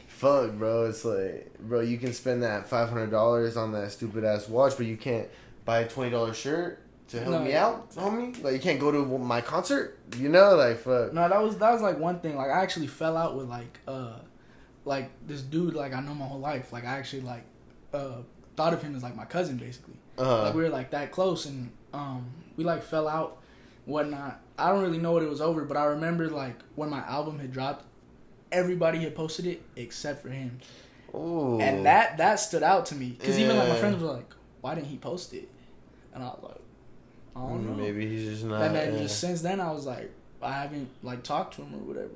fuck, bro. It's like, bro, you can spend that $500 on that stupid ass watch, but you can't buy a $20 shirt to help me out, homie. Like, you can't go to my concert. You know, like fuck. No, that was like one thing. Like, I actually fell out with like this dude, like I know my whole life. Like, I actually like thought of him as like my cousin, basically. Like, we were like that close, and we like fell out, whatnot. I don't really know what it was over, but I remember like when my album had dropped, everybody had posted it except for him. Ooh. And that stood out to me because even like my friends were like, "Why didn't he post it?" And I was like, "I don't know. Maybe he's just not." And then just since then, I was like, I haven't like talked to him or whatever.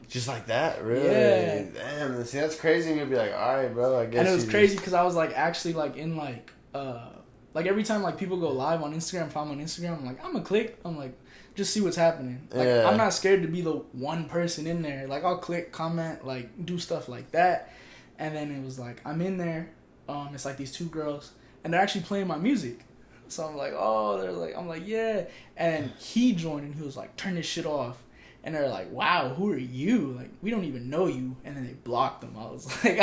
Just like that, really? Yeah. Damn, see, that's crazy. And you'll be like, all right, bro, I guess. And it was crazy because I was like actually like in like every time like people go live on Instagram, if I'm on Instagram, I'm like, I'm gonna click. I'm like, just see what's happening. Like, I'm not scared to be the one person in there. Like, I'll click, comment, like do stuff like that. And then it was like, I'm in there. It's like these two girls, and they're actually playing my music. So I'm like, oh, they're like, I'm like, yeah. And he joined, and he was like, turn this shit off. And they're like, wow, who are you? Like, we don't even know you. And then they blocked them. I was like,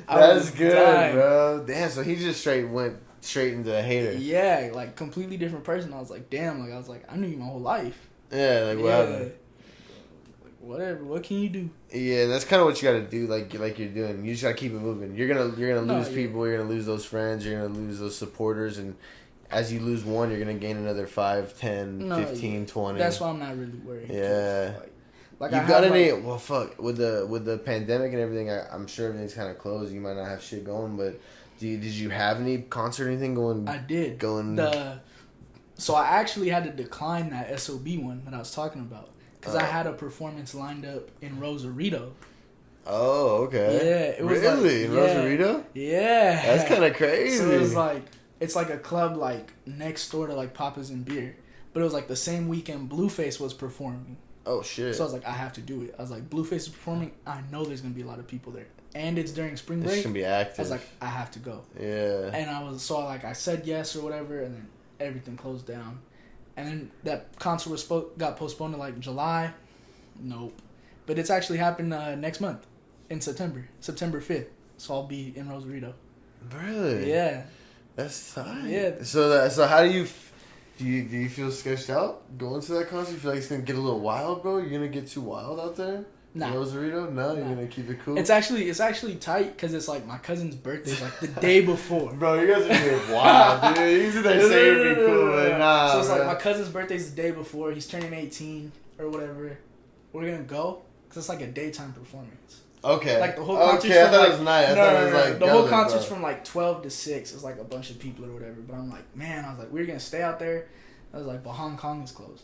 that's good, dying. Bro. Damn, so he just went straight into a hater. Yeah, like, completely different person. I was like, damn. Like, I was like, I knew you my whole life. Yeah, like, what happened? Like, whatever. What can you do? Yeah, that's kind of what you got to do, like you're doing. You just got to keep it moving. You're gonna lose people. You're gonna lose those friends. You're gonna lose those supporters, and as you lose one, you're going to gain another 5, 10, 15, 20. That's why I'm not really worried. Yeah. Like you got any... Well, fuck. With the pandemic and everything, I'm sure everything's kind of closed. You might not have shit going, but did you have any concert or anything going? I did. So I actually had to decline that SOB one that I was talking about because I had a performance lined up in Rosarito. Oh, okay. Yeah. It was really? In Rosarito? Yeah. That's kind of crazy. So it was like... It's like a club like next door to like Papa's and Beer. But it was like the same weekend Blueface was performing. Oh shit. So I was like, I have to do it. I was like, Blueface is performing. I know there's gonna be a lot of people there. And it's during spring break. It's gonna be active. I was like, I have to go. Yeah. And I said yes or whatever, and then everything closed down. And then that concert got postponed to like July. Nope. But it's actually happened next month in September 5th. So I'll be in Rosarito. Really? Yeah. That's tight. Yeah. So how do you feel sketched out going to that concert? You feel like it's gonna get a little wild, bro? You're gonna get too wild out there? Nah. Rosarito? No, you're gonna keep it cool. It's actually tight because it's like my cousin's birthday, like the day before. Bro, you guys are getting wild, dude. Usually they say it'd be cool, but nah. So it's like my cousin's birthday's the day before. He's turning 18 or whatever. We're gonna go because it's like a daytime performance. Okay. Like the whole concert. Okay, I thought it was nice. The whole concert's from like 12 to 6. It's like a bunch of people or whatever. But I'm like, man, I was like, we're gonna stay out there. I was like, but Hong Kong is closed.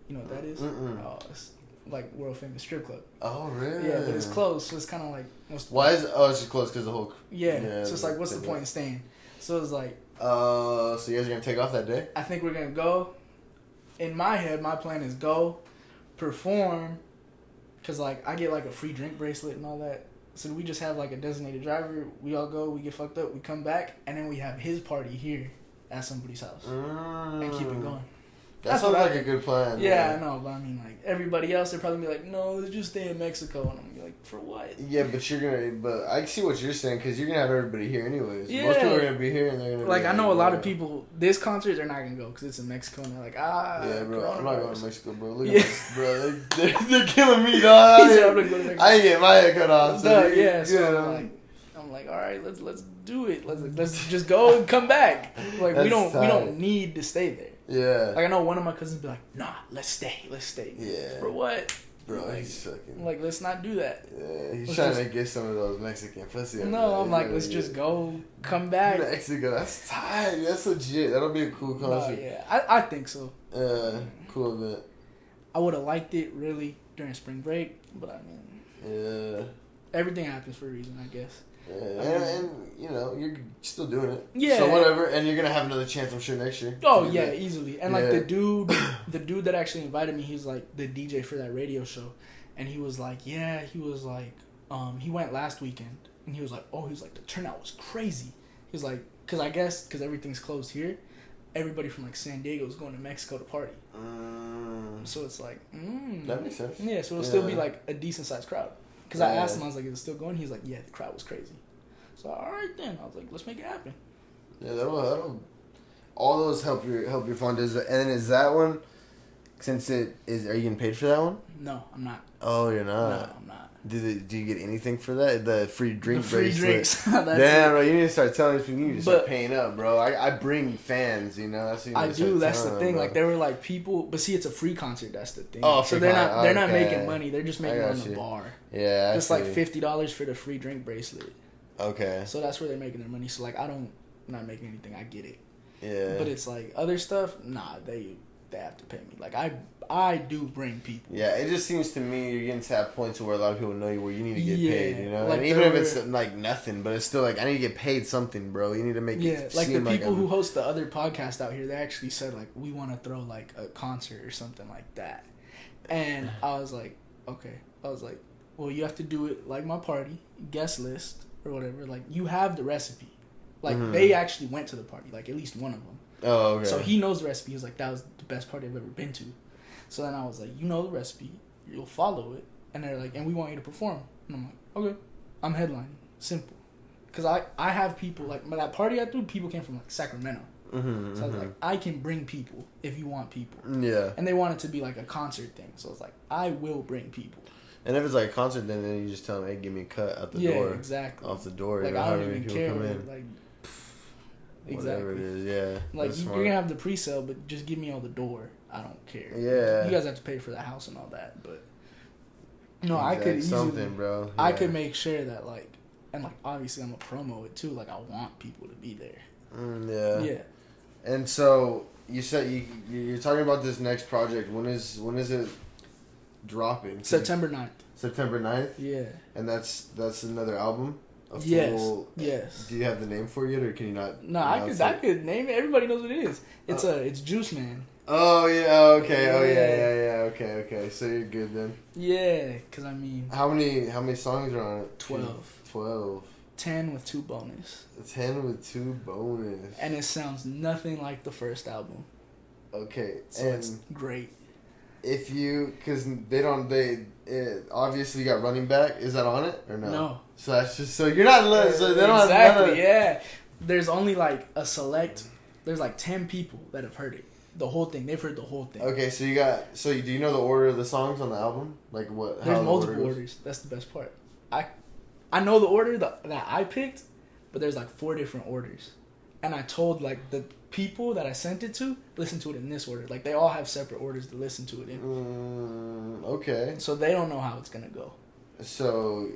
You know what that is? Oh, it's like world famous strip club. Oh, really? Yeah, but it's closed, so it's kind of like. Why is it? Oh, it's just closed because the whole. Yeah, so it's like, what's the point in staying? So it's like. So you guys are gonna take off that day? I think we're gonna go. In my head, my plan is go, perform. Cause like I get like a free drink bracelet and all that, so we just have like a designated driver. We all go, we get fucked up, we come back, and then we have his party here at somebody's house and keep it going. That sounds like a good plan. Yeah, I know, but I mean, like everybody else, they're probably be like, no, let's just stay in Mexico, and I'm gonna be like, for what? Yeah, but I see what you're saying because you're gonna have everybody here anyways. Yeah. Most people are gonna be here, and they're gonna like I know a lot of people. This concert, they're not gonna go because it's in Mexico, and they're like, Yeah, bro, I'm not going to Mexico, bro. Look at this, bro. They're killing me, dog. I ain't getting my head cut off. So yeah, so I'm like, all right, let's do it. Let's just go and come back. Like we don't need to stay there. Yeah. Like I know one of my cousins be like, nah, let's stay. Yeah. For what? Bro, like, he's fucking. Like, let's not do that. Yeah, he's trying to get some of those Mexican pussy. No, I'm like, let's just go, come back. Mexico, that's tight. That's legit. That'll be a cool concert. No, yeah, I think so. Cool event. I would have liked it really during spring break, but I mean, yeah, everything happens for a reason, I guess. And you know, you're still doing it. Yeah. So whatever, and you're gonna have another chance, I'm sure, next year. Oh yeah, easily. And like the dude that actually invited me, he's like the DJ for that radio show, and he was like, he went last weekend, and he was like, the turnout was crazy. He was like, because everything's closed here, everybody from like San Diego is going to Mexico to party. So it's like, that makes sense. Yeah, so it'll still be like a decent sized crowd. Because I asked him, I was like, is it still going? He's like, yeah, the crowd was crazy. So all right then, I was like, let's make it happen. Yeah, that'll all those help your fund. And then is that one? Since are you getting paid for that one? No, I'm not. Oh, you're not. No, I'm not. Do you get anything for that? The free drink bracelet. Drinks. Damn, bro, you need to start telling people. You need to start paying up, bro. I bring fans, you know. I do. That's the thing. Bro. Like there were like people, but see, it's a free concert. That's the thing. Oh, so they're not making money. They're just making on the bar. Yeah, just like $50 for the free drink bracelet. Okay. So that's where they're making their money. So like I'm not making anything. I get it. Yeah. But it's like other stuff. Nah, they have to pay me. Like I do bring people. Yeah, it just seems to me you're getting to that point to where a lot of people know you where you need to get paid, you know? Like and even if it's like nothing, but it's still like I need to get paid something, bro. You need to make it like seem the people like who host the other podcast out here, they actually said like we want to throw like a concert or something like that. And I was like, okay. I was like, well, you have to do it like my party, guest list or whatever. Like you have the recipe. Like they actually went to the party, like at least one of them. Oh, okay. So he knows the recipe. He was like, that was the best party I've ever been to. So then I was like, you know the recipe, you'll follow it, and they're like, and we want you to perform. And I'm like, okay, I'm headlining, simple, because I have people like that party I threw. People came from like Sacramento, so I was like, I can bring people if you want people. Yeah. And they want it to be like a concert thing, so I was like, I will bring people. And if it's like a concert, then you just tell them, hey, give me a cut out the door. Yeah, exactly. Off the door. Like I don't even care. Like. Exactly. Whatever it is, yeah. Like you're gonna have the pre-sale, but just give me all the door. I don't care. Yeah. You guys have to pay for the house and all that, but no, I could easily, something, bro. Yeah. I could make sure that like, and like obviously I'm gonna promo it too. Like I want people to be there. Yeah. Yeah. And so you said you're talking about this next project. When is it dropping? September 9th. September 9th? Yeah. And that's another album? Yes. Do you have the name for it, or can you not? No, I could name it. Everybody knows what it is. It's Juiceman. Oh yeah. Okay. Oh yeah. Okay. So you're good then. Yeah, because I mean. How many songs are on it? 12. 10 with 2 bonus. 10 with 2 bonus. And it sounds nothing like the first album. Okay. So it's great. If you, because obviously you got Running Back. Is that on it or no? No. So that's just, so you're not, so they don't exactly, yeah. There's only like there's like 10 people that have heard it. The whole thing. They've heard the whole thing. Okay, so do you know the order of the songs on the album? Like what? There's multiple orders. That's the best part. I know the order that I picked, but there's like 4 different orders. And I told like the people that I sent it to, listen to it in this order. Like they all have separate orders to listen to it in. Okay. So they don't know how it's gonna go. So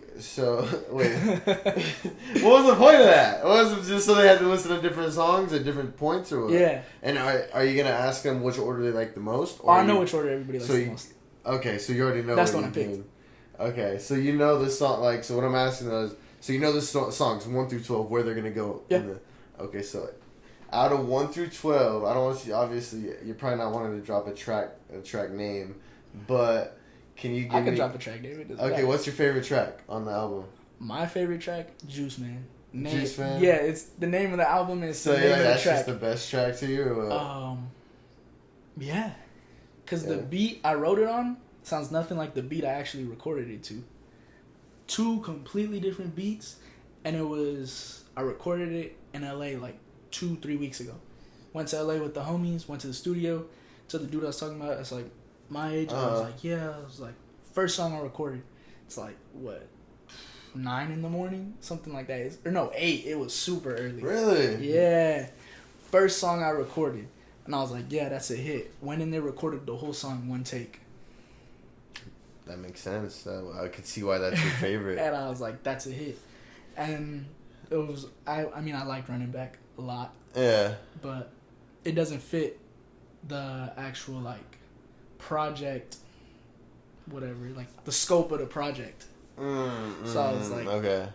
wait. What was the point of that? Was it just so they had to listen to different songs at different points, or what? Yeah. And are you gonna ask them which order they like the most? Or I know which order everybody likes the most. Okay, so you already know. That's what I picked. Okay, so you know the song. Like, so what I'm asking is, so you know the songs 1 through 12 where they're gonna go. Yeah. Okay, so out of 1 through 12, I don't want you. Obviously, you're probably not wanting to drop a track name, but can you give me? I can drop a track name. Okay, what's your favorite track on the album? My favorite track, Juiceman. Juiceman. Yeah, it's the name of the album. Is so the name of the that's track. Just the best track to you, or what? Yeah, because the beat I wrote it on sounds nothing like the beat I actually recorded it to. 2 completely different beats, and I recorded it in LA like 2-3 weeks ago. Went to LA with the homies, went to the studio, to the dude I was talking about. It's like my age. I was like, yeah. I was like, first song I recorded. It's like what, 9 a.m, something like that. Or no, 8. It was super early. Really? Yeah. First song I recorded, and I was like, yeah, that's a hit. Went in there, recorded the whole song in 1 take. That makes sense. I could see why that's your favorite. And I was like, that's a hit. And it was, I mean, I like Running Back a lot. Yeah. But it doesn't fit the actual, like, project, whatever, like, the scope of the project. So I was like, okay.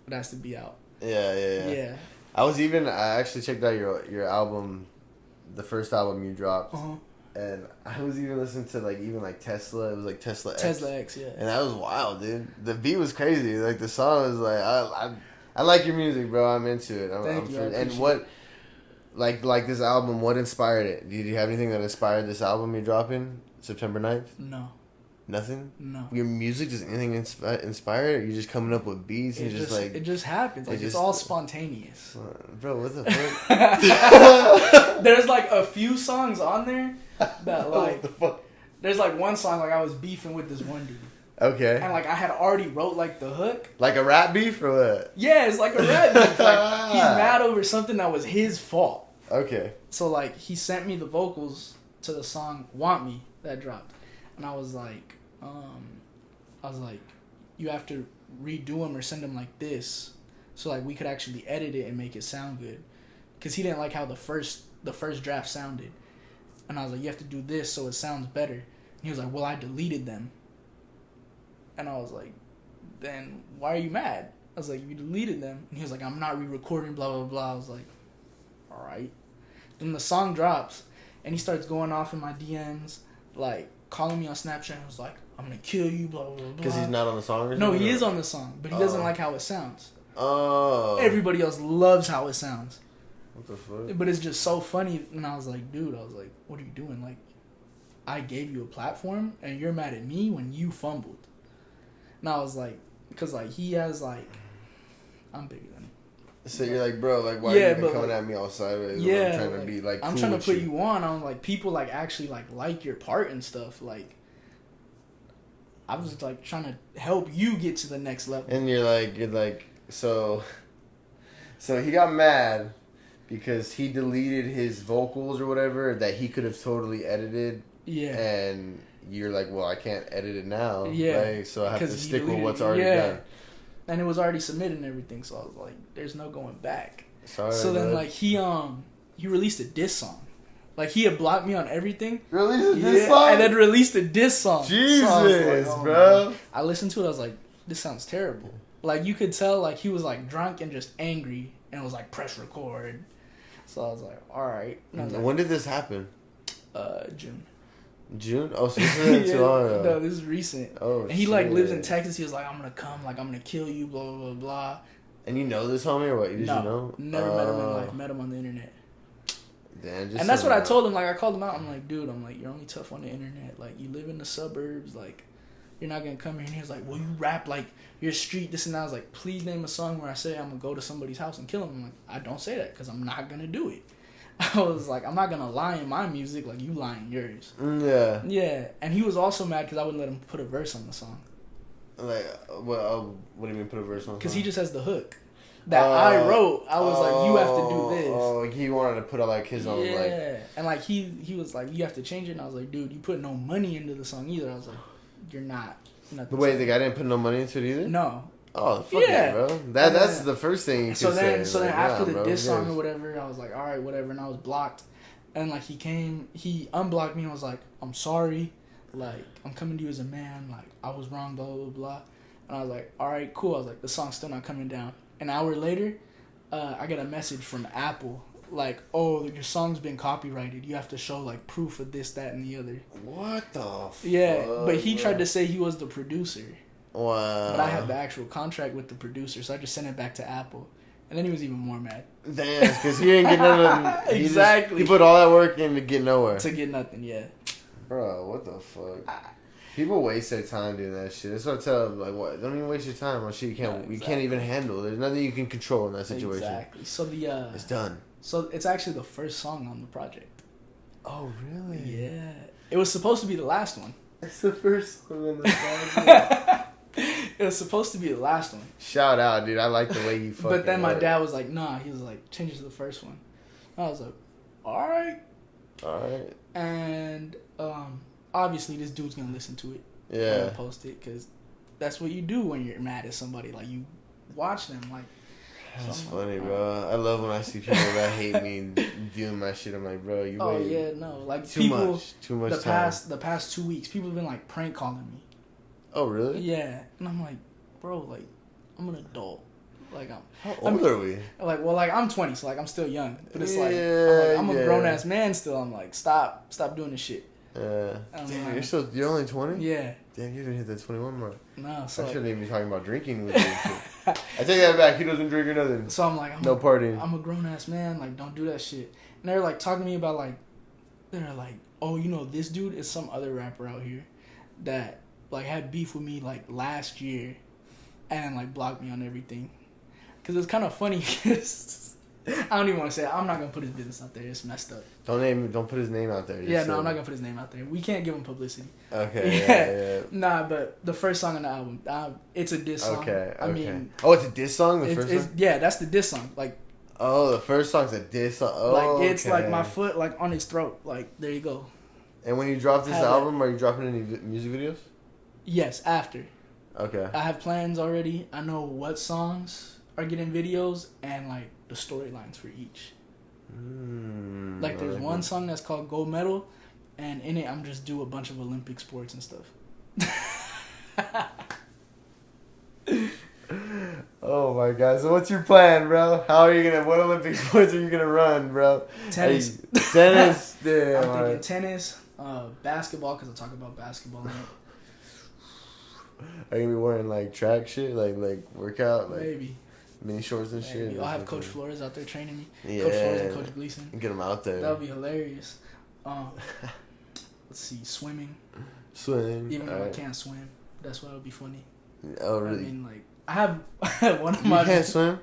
it has to be out. Yeah. I actually checked out your album, the first album you dropped. Uh-huh. And I was even listening to like Tesla. It was like Tesla X. Tesla X, yeah. And that was wild, dude. The beat was crazy. Like the song was like I like your music, bro. I'm into it. Thank you. And what like this album, what inspired it? Did you have anything that inspired this album you're dropping September 9th? No. Nothing? No. Your music, does anything inspire it? You're just coming up with beats and just like... It just happens. Like, it's all spontaneous. Bro, what the fuck? There's like a few songs on there that like... What the fuck? There's like one song like I was beefing with this one dude. Okay. And like I had already wrote like the hook. Like a rap beef or what? Yeah, it's like a rap beef. Like, he's mad over something that was his fault. Okay. So like he sent me the vocals to the song "Want Me" that dropped, and I was like, you have to redo them or send them like this, so like we could actually edit it and make it sound good, because he didn't like how the first draft sounded, and I was like, you have to do this so it sounds better. And he was like, well, I deleted them, and I was like, then why are you mad? I was like, you deleted them, and he was like, I'm not re-recording, blah blah blah. I was like, all right. Then the song drops, and he starts going off in my DMs, like calling me on Snapchat. And was like, "I'm gonna kill you," blah blah blah. Because he's not on the song. Or no, he is on the song, but he doesn't like how it sounds. Oh. Everybody else loves how it sounds. What the fuck? But it's just so funny, and I was like, dude, what are you doing? Like, I gave you a platform, and you're mad at me when you fumbled. And I was like, because like he has like, I'm bigger than him. So you're like, bro, like, why are you even coming at me all sideways? Yeah, I'm trying to be like, I'm trying to put you on. I'm like, people like actually like your part and stuff. Like, I was just like trying to help you get to the next level. And you're like, so he got mad because he deleted his vocals or whatever that he could have totally edited. Yeah. And you're like, well, I can't edit it now. Yeah. Right? So I have to stick with what's already done. And it was already submitted and everything, so I was like, "There's no going back." Sorry. So then, like he released a diss song, like he had blocked me on everything. Released a diss song, and then released a diss song. Jesus, so I was like, bro. Man. I listened to it. I was like, "This sounds terrible." Like you could tell, like he was like drunk and just angry, and it was like press record. So I was like, "All right." When did this happen? June. June? Oh, so this isn't too long ago. No, this is recent. Oh, and he like lives in Texas. He was like, I'm gonna come, like I'm gonna kill you, blah blah blah blah. And you know this homie or what? Did you know? Never met him in life. Met him on the internet. Damn, and that's what I told him. Like I called him out. I'm like, dude, you're only tough on the internet. Like you live in the suburbs. Like you're not gonna come here. And he was like, well, you rap like your street, this and that. I was like, please name a song where I say I'm gonna go to somebody's house and kill him. I'm like, I don't say that because I'm not gonna do it. I was like, I'm not going to lie in my music like you lie in yours. Yeah. Yeah. And he was also mad because I wouldn't let him put a verse on the song. Like, what do you mean put a verse on the song? Because he just has the hook that I wrote. I was like, you have to do this. Oh, he wanted to put out like his own, like... Yeah. And like, he was like, you have to change it. And I was like, dude, you put no money into the song either. I was like, you're not. Wait, the guy didn't put no money into it either? No. Oh, fuck yeah, bro. That's the first thing you could say. So then after the diss song or whatever, I was like, all right, whatever. And I was blocked. And like he unblocked me and was like, I'm sorry. Like, I'm coming to you as a man. Like, I was wrong, blah, blah, blah. And I was like, all right, cool. I was like, the song's still not coming down. An hour later, I get a message from Apple. Like, oh, your song's been copyrighted. You have to show like proof of this, that, and the other. What the fuck? Yeah, but he tried to say he was the producer. Wow. But I had the actual contract with the producer, so I just sent it back to Apple. And then he was even more mad. Damn, because he didn't get nothing. Exactly. He put all that work in to get nowhere. To get nothing, yeah. Bro, what the fuck? People waste their time doing that shit. That's what I tell them. Like, what? Don't even waste your time on shit you can't. You can't even handle. There's nothing you can control in that situation. Exactly. So it's done. So it's actually the first song on the project. Oh really? Yeah. It was supposed to be the last one. It's the first song on the project. It was supposed to be the last one. Shout out, dude. I like the way you fucking But then my work. dad was like, nah. He was like, change it to the first one. I was like, all right. And obviously this dude's going to listen to it. Yeah. And post it because that's what you do when you're mad at somebody. Like, you watch them. Like, that's funny, bro. I love when I see people that hate me and viewing my shit. I'm like, bro, you wait. Oh, yeah, no. Like, too much time. The past 2 weeks, people have been, like, prank calling me. Oh, really? Yeah. And I'm like, bro, like, I'm an adult. Like How old are we? Like, well, like I'm 20, so like I'm still young. But it's like I'm a grown ass man still. I'm like, stop doing this shit. Damn, you're only 20? Yeah. Damn, you didn't hit that 21 mark. No, so I shouldn't even be talking about drinking with you. I take that back. He doesn't drink or nothing. So I'm like, no partying. I'm a grown ass man. Like, don't do that shit. And they're like talking to me about like, they're like, oh, you know, this dude is some other rapper out here that like had beef with me like last year, and like blocked me on everything. Cause it's kind of funny. Cause I don't even want to say it. I'm not gonna put his business out there. It's messed up. Don't put his name out there. Yeah, no, I'm not gonna put his name out there. We can't give him publicity. Okay. Yeah. Nah, but the first song on the album, it's a diss song. Okay. I mean, it's a diss song. The first song. Yeah, that's the diss song. Like. Oh, the first song's a diss song. Oh, like it's like my foot like on his throat. Like there you go. And when you drop this album, are you dropping any music videos? Yes, after. Okay. I have plans already. I know what songs are getting videos and like the storylines for each. Like there's one song that's called Gold Medal, and in it I'm just do a bunch of Olympic sports and stuff. Oh my god! So what's your plan, bro? What Olympic sports are you gonna run, bro? Tennis. Tennis. Damn. I'm thinking tennis, basketball, because I'll talk about basketball in it. Are you gonna be wearing like track shit, like workout, like maybe mini shorts and shit? I'll have Coach Flores out there training me. Yeah. Coach Flores and Coach Gleason. Get them out there. That would be hilarious. Let's see, swimming. Swim. Even though I can't swim, that's why it would be funny. Oh really? I mean, like I have one of my. You can't swim.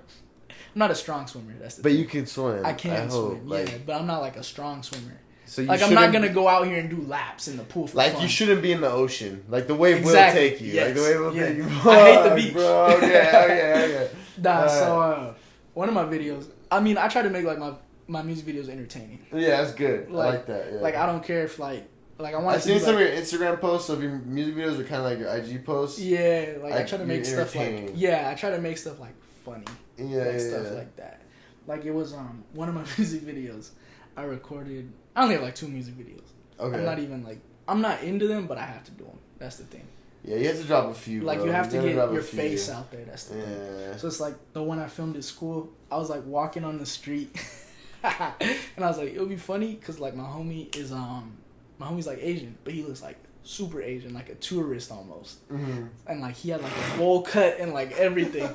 I'm not a strong swimmer. That's the but thing. you can swim. I can swim, like, yeah, but I'm not like a strong swimmer. So like I'm not gonna go out here and do laps in the pool for like fun. You shouldn't be in the ocean. Like the wave will take you. Yes. Like the wave will take you. I hate the beach, bro. Okay. Nah, so one of my videos. I mean, I try to make like my music videos entertaining. Yeah, that's good. Like, I like that. Yeah. Like I don't care if like I want. I've seen some of your Instagram posts. So if your music videos are kind of like your IG posts. Yeah, like I try to make stuff like I try to make stuff like funny. Stuff like that. Like it was one of my music videos. I recorded. I only have like 2 music videos. Okay. I'm not into them, but I have to do them. That's the thing. Yeah, you have to drop a few. Like bro. you have to get your face out there. That's the thing. So it's like the one I filmed at school. I was like walking on the street, and I was like, it would be funny because like my homie's like Asian, but he looks like super Asian, like a tourist almost. Mm-hmm. And like he had like a bowl cut and like everything.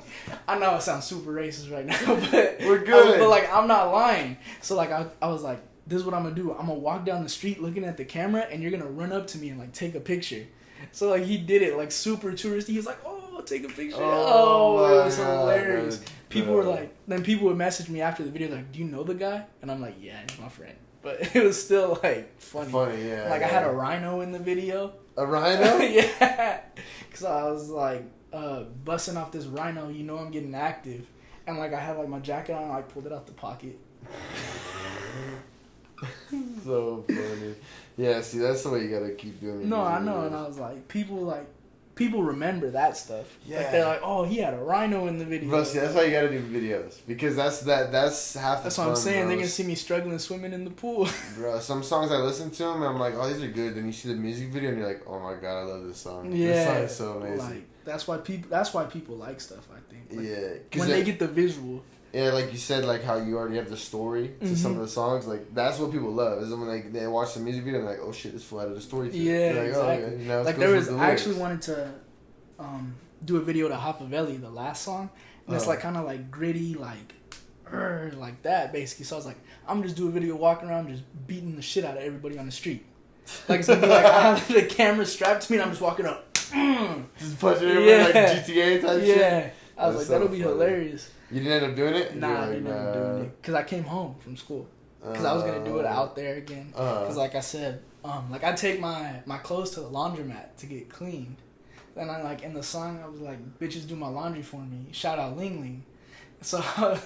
I know it sounds super racist right now, but we're good. But like I'm not lying. So like I was like, this is what I'm gonna do. I'm gonna walk down the street looking at the camera, and you're gonna run up to me and like take a picture. So like he did it like super touristy. He was like, oh, take a picture. Oh, it was hilarious. People were like, then people would message me after the video like, do you know the guy? And I'm like, yeah, he's my friend. But it was still like funny. Funny, yeah. Like I had a rhino in the video. A rhino? Yeah. Cause I was like busting off this rhino. You know I'm getting active, and like I had like my jacket on. And I pulled it out the pocket. So funny. Yeah, see, that's the way you gotta keep doing it. No, I know, and I was like, people remember that stuff. Yeah. Like they're like, oh, he had a rhino in the video. Bro, see, that's why you gotta do videos because that's half the. That's what I'm saying. Bro. They're gonna see me struggling swimming in the pool. Bro, some songs I listen to them and I'm like, oh, these are good. Then you see the music video and you're like, oh my god, I love this song. Yeah, this song is so amazing. Like that's why people like stuff. I think. Like, yeah, when they get the visual. Yeah, like you said, like how you already have the story to some of the songs. Like that's what people love. Is when they watch the music video and they're like, oh shit, this fool added a story to it. Yeah, like, exactly. Oh, okay. You know, like there was, I actually wanted to do a video to Hopavelli, the last song, and it's like kind of like gritty, like that basically. So I was like, I'm just do a video walking around, just beating the shit out of everybody on the street. Like it's gonna be like I have the camera strapped to me and I'm just walking up, just punching everybody like GTA type shit. Yeah, I was like, that'll be hilarious. You didn't end up doing it? Nah, I didn't end up doing it. Because I came home from school. Because I was going to do it out there again. Because like I said, like I take my clothes to the laundromat to get cleaned. And I like in the song, I was like, bitches do my laundry for me. Shout out Ling Ling. So I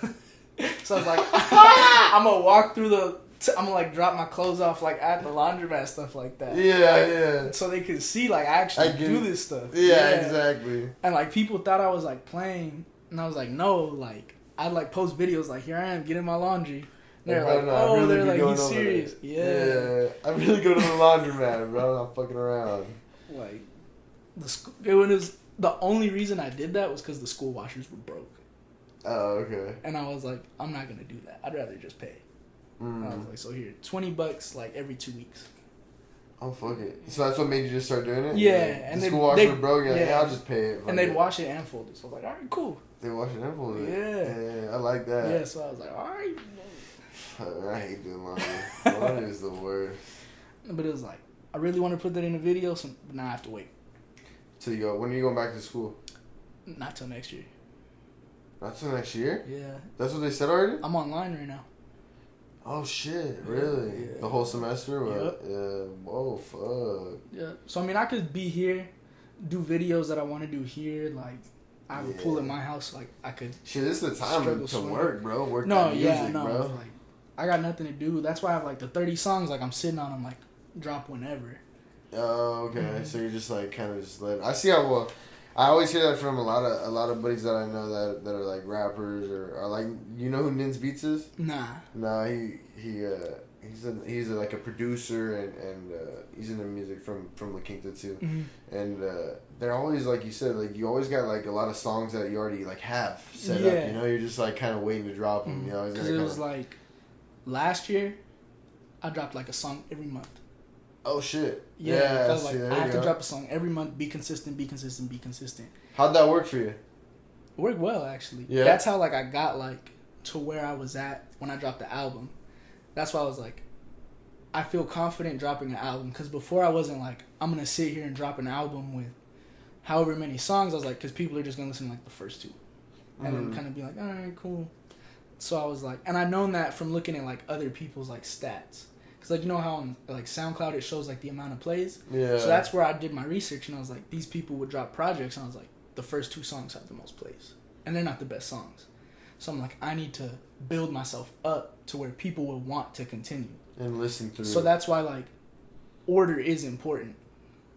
was like, I'm going to walk through I'm going to like drop my clothes off like at the laundromat, stuff like that. Yeah, like, yeah. So they could see like I actually do this stuff. Yeah, exactly. And like people thought I was like playing. And I was like, no, like, I'd, like, post videos, like, here I am, getting my laundry. And they're like, oh, they're like, he's serious. Yeah. I really go to the laundromat, bro. I'm not fucking around. Like, the only reason I did that was because the school washers were broke. Oh, okay. And I was like, I'm not gonna do that. I'd rather just pay. And I was like, so here, $20 like every 2 weeks. Oh, fuck it. So that's what made you just start doing it? Yeah. Like, And the school washer broke, you're like, yeah, I'll just pay it. And they'd wash it and fold it. So I was like, all right, cool. They wash it and fold it? Yeah. I like that. Yeah, so I was like, all right. I hate doing laundry. Laundry is the worst. But it was like, I really want to put that in a video, so now I have to wait. So you go, when are you going back to school? Not till next year. Not till next year? Yeah. That's what they said already? I'm online right now. Oh, shit. Really? Yeah. The whole semester? Yep. Yeah. Whoa, fuck. Yeah. So, I mean, I could be here, do videos that I want to do here. Like, I have a pool at my house. Like, I could. Shit, this is the time to work, bro. Work no, that music, yeah, no. bro. Like, I got nothing to do. That's why I have, like, the 30 songs. Like, I'm sitting on them, like, drop whenever. Oh, okay. Mm-hmm. So you're just, like, kind of just letting... I see how, well... I always hear that from a lot of buddies that I know that are like rappers or are like, you know who Nins Beats is? Nah. No, he's like a producer and he's into music from La Quinta too. Mm-hmm. And they're always, like you said, like you always got like a lot of songs that you already like have set up. You know, you're just like kind of waiting to drop them. Mm-hmm. You know, because it was like last year, I dropped like a song every month. Oh shit! Yeah, like, I have to drop a song every month. Be consistent. How'd that work for you? It worked well, actually. Yeah. That's how like I got like to where I was at when I dropped the album. That's why I was like, I feel confident dropping an album, because before I wasn't like, I'm gonna sit here and drop an album with however many songs. I was like, because people are just gonna listen to like the first two, and then kind of be like, all right, cool. So I was like, and I known that from looking at like other people's like stats. Like, you know how on like SoundCloud it shows like the amount of plays? Yeah. So that's where I did my research, and I was like, these people would drop projects, and I was like, the first 2 songs have the most plays. And they're not the best songs. So I'm like, I need to build myself up to where people will want to continue. And listen through. So that's why like order is important.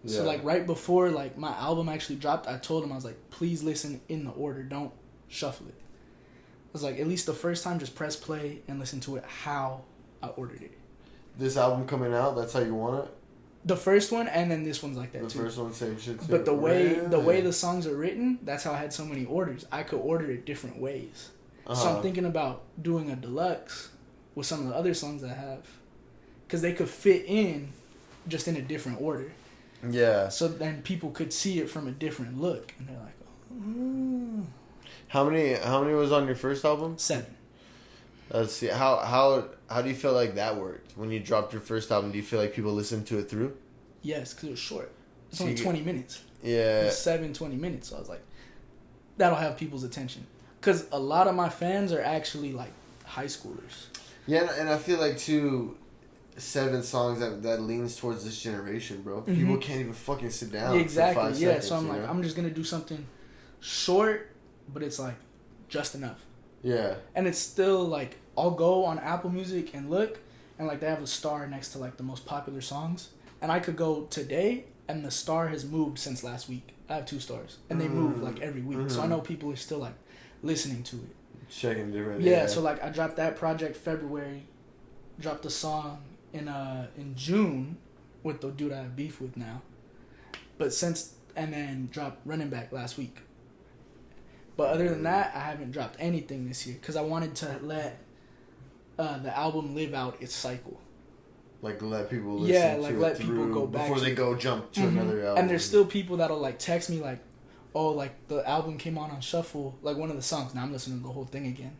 Yeah. So like right before like my album actually dropped, I told them, I was like, please listen in the order. Don't shuffle it. I was like, at least the first time, just press play and listen to it how I ordered it. This album coming out, that's how you want it? The first one, and then this one's like that too. The first one, same shit too. But the way the songs are written, that's how I had so many orders. I could order it different ways. So I'm thinking about doing a deluxe with some of the other songs I have, because they could fit in just in a different order. Yeah. So then people could see it from a different look, and they're like, oh. How many was on your first album? 7. Let's see. How do you feel like that worked when you dropped your first album? Do you feel like people listened to it through? Yes, because it was short. It's only 20 minutes. Yeah. It's 20 minutes. So I was like, that'll have people's attention. Because a lot of my fans are actually like high schoolers. Yeah, and I feel like too, 7 songs that leans towards this generation, bro. Mm-hmm. People can't even fucking sit down. Exactly. For 5 seconds, so I'm like, I'm just gonna do something short, but it's like just enough. Yeah. And it's still like, I'll go on Apple Music and look, and like they have a star next to like the most popular songs, and I could go today, and the star has moved since last week. I have 2 stars, and they move like every week, so I know people are still like listening to it. Checking different. Yeah, so like I dropped that project February, dropped a song in June with the dude I have beef with now, and then dropped Running Back last week. But other than that, I haven't dropped anything this year because I wanted to let the album live out its cycle. Like let people listen to let it people go back before they go jump to another album. And there's still people that'll like text me like, oh, like the album came on shuffle, like one of the songs. Now I'm listening to the whole thing again.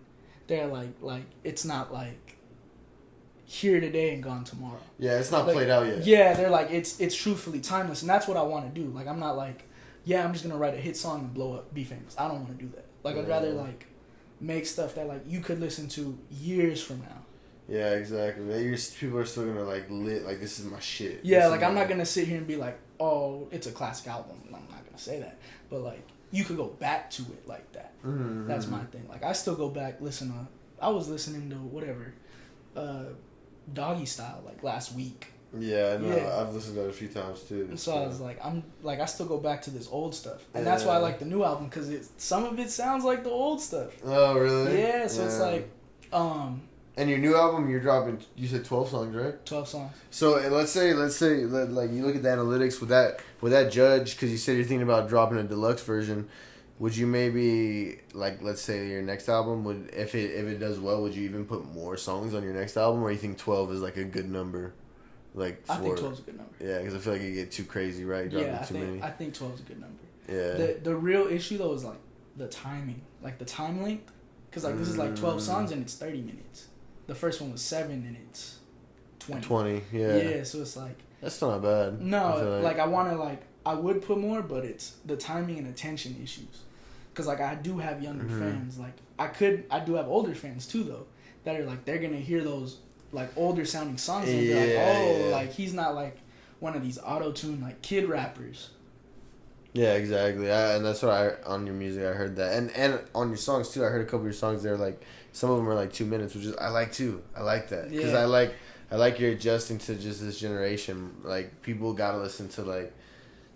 They're like it's not like here today and gone tomorrow. Yeah, it's not like, played out yet. Yeah, they're like it's truthfully timeless, and that's what I want to do. Like I'm not like, yeah, I'm just gonna write a hit song and blow up, be famous. I don't want to do that. Like I'd rather like make stuff that like you could listen to years from now. Yeah, exactly. People are still gonna like like this is my shit. Yeah, like I'm not gonna sit here and be like, oh, it's a classic album. I'm not gonna say that, but like you could go back to it like that. Mm-hmm. That's my thing. Like I still go back I was listening to whatever, Doggy Style like last week. Yeah, no, yeah. I've listened to it a few times too. So I was like, I still go back to this old stuff, and that's why I like the new album because some of it sounds like the old stuff. Oh, really? Yeah, so it's like, And your new album, you're dropping. You said 12 songs, right? 12 songs. So let's say, like you look at the analytics with that judge because you said you're thinking about dropping a deluxe version. would you maybe like, let's say your next album would, if it does well, would you even put more songs on your next album, or you think 12 is like a good number? Like I think 12 is a good number. Yeah, because I feel like you get too crazy, right? Yeah, I think 12 is a good number. Yeah. The real issue though is like the timing, like the time length, because like this is like 12 songs and it's 30 minutes. The first one was 7 and it's 20. 20, yeah. Yeah, so it's like that's not bad. No, like I want to like I would put more, but it's the timing and attention issues. Cause like I do have younger fans, like I do have older fans too though, that are like they're gonna hear those like older sounding songs and be like, oh, like he's not like one of these auto tune like kid rappers. Yeah, exactly. And that's what on your music I heard that, and on your songs too. I heard a couple of your songs. They're like some of them are like 2 minutes, which is I like too. I like that because I like you're adjusting to just this generation. Like people gotta listen to like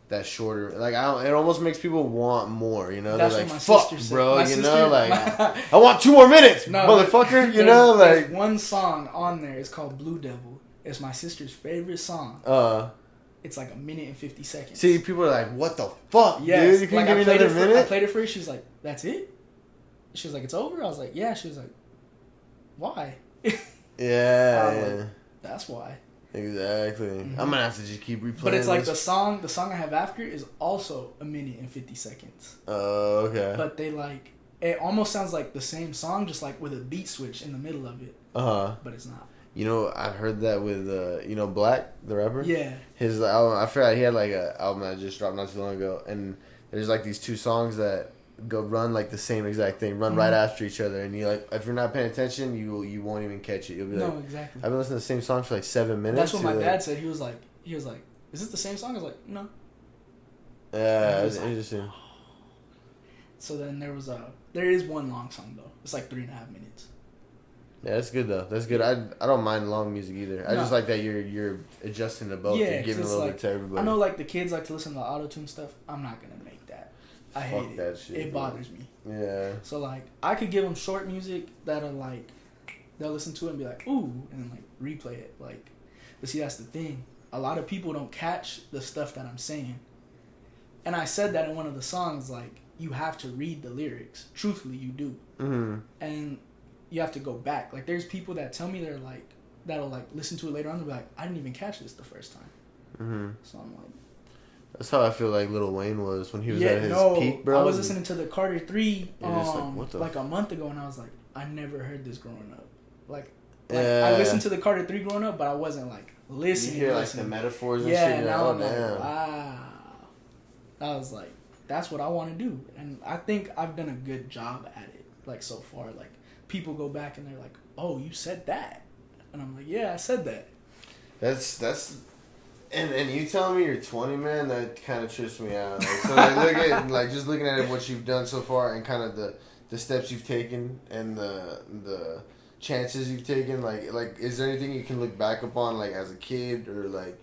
that shorter. Like it almost makes people want more. You know, that's they're like, what fuck, sister bro. said. You know, like I want 2 more minutes, motherfucker. You know, like there's one song on there. It's called Blue Devil. It's my sister's favorite song. It's like 1 minute and 50 seconds. See, people are like, what the fuck, yes. dude? You couldn't give me another minute? I played it for her. She's like, that's it? She was like, it's over? I was like, yeah. She was like, why? Yeah. Like, that's why. Exactly. I'm going to have to just keep replaying But it's like this. the song I have after is also 1 minute and 50 seconds. Oh, okay. But they like, it almost sounds like the same song, just like with a beat switch in the middle of it. But it's not. You know, I heard that with, you know, Black, the rapper? Yeah. His album, I forgot, he had like an album that just dropped not too long ago. And there's like these 2 songs that run like the same exact thing, run right after each other. And you like, if you're not paying attention, you won't even catch it. You'll be like, no, exactly. I've been listening to the same song for like 7 minutes. That's what my dad said. He was like, is this the same song? I was like, no. Yeah, it's interesting. So then there is one long song though. It's like 3.5 minutes. Yeah, that's good though. That's good. I don't mind long music either. I just like that you're adjusting to both and giving a little bit to everybody. I know like the kids like to listen to the auto-tune stuff. I'm not gonna make that. I hate it. That shit. It bothers me. Yeah. So like I could give them short music that'll like they'll listen to it and be like ooh and then like replay it like. But see that's the thing. A lot of people don't catch the stuff that I'm saying. And I said that in one of the songs like you have to read the lyrics. Truthfully, you do. Mm-hmm. And you have to go back. Like, there's people that tell me they're like, that'll like listen to it later on and be like, I didn't even catch this the first time. Mm-hmm. So I'm like, that's how I feel like Lil Wayne was when he was at his peak, bro. I was listening to the Carter 3 like a month ago, and I was like, I never heard this growing up. Like I listened to the Carter 3 growing up, but I wasn't like listening. You hear like the metaphors and shit. Yeah, now I'm like, wow. I was like, that's what I want to do, and I think I've done a good job at it. Like so far, like people go back and they're like, oh, you said that, and I'm like, yeah, I said that. That's. And you telling me you're 20, man, that kind of trips me out. Like, so like, just looking at what you've done so far and kind of the steps you've taken and the chances you've taken. Like is there anything you can look back upon like as a kid or like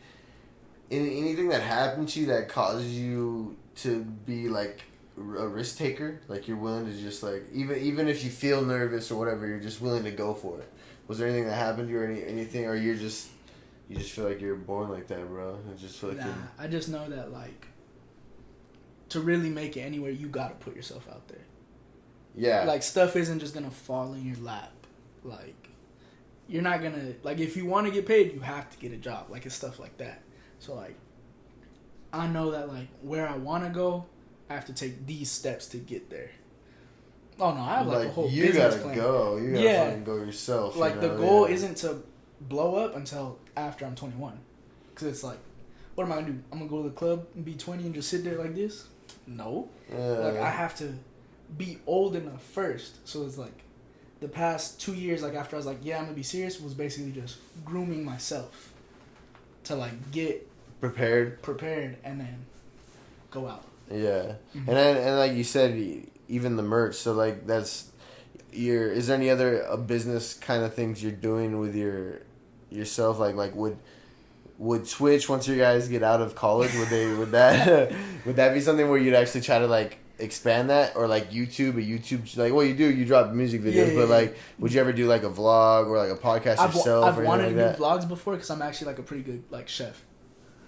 anything that happened to you that caused you to be like a risk taker? Like you're willing to just like even if you feel nervous or whatever, you're just willing to go for it. Was there anything that happened to you or anything, or you just feel like you're born like that, bro? I just feel like I just know that, like, to really make it anywhere, you gotta put yourself out there. Yeah. Like, stuff isn't just gonna fall in your lap. Like, you're not gonna... Like, if you want to get paid, you have to get a job. Like, it's stuff like that. So, like, I know that, like, where I want to go, I have to take these steps to get there. Oh, no, I have, like a whole business plan. You gotta fucking go yourself. Like, the goal isn't to blow up until after I'm 21. Because it's like, what am I going to do? I'm going to go to the club and be 20 and just sit there like this? No. Like, I have to be old enough first. So it's like, the past 2 years, like, after I was like, yeah, I'm going to be serious, was basically just grooming myself to, like, get prepared and then go out. Yeah. Mm-hmm. And like you said, even the merch. So, like, is there any other business kind of things you're doing with yourself? Like would Twitch, once you guys get out of college, would that be something where you'd actually try to like expand that, or like YouTube like what you drop music videos, but like would you ever do like a vlog or like a podcast yourself? I've wanted to do vlogs before because I'm actually like a pretty good like chef.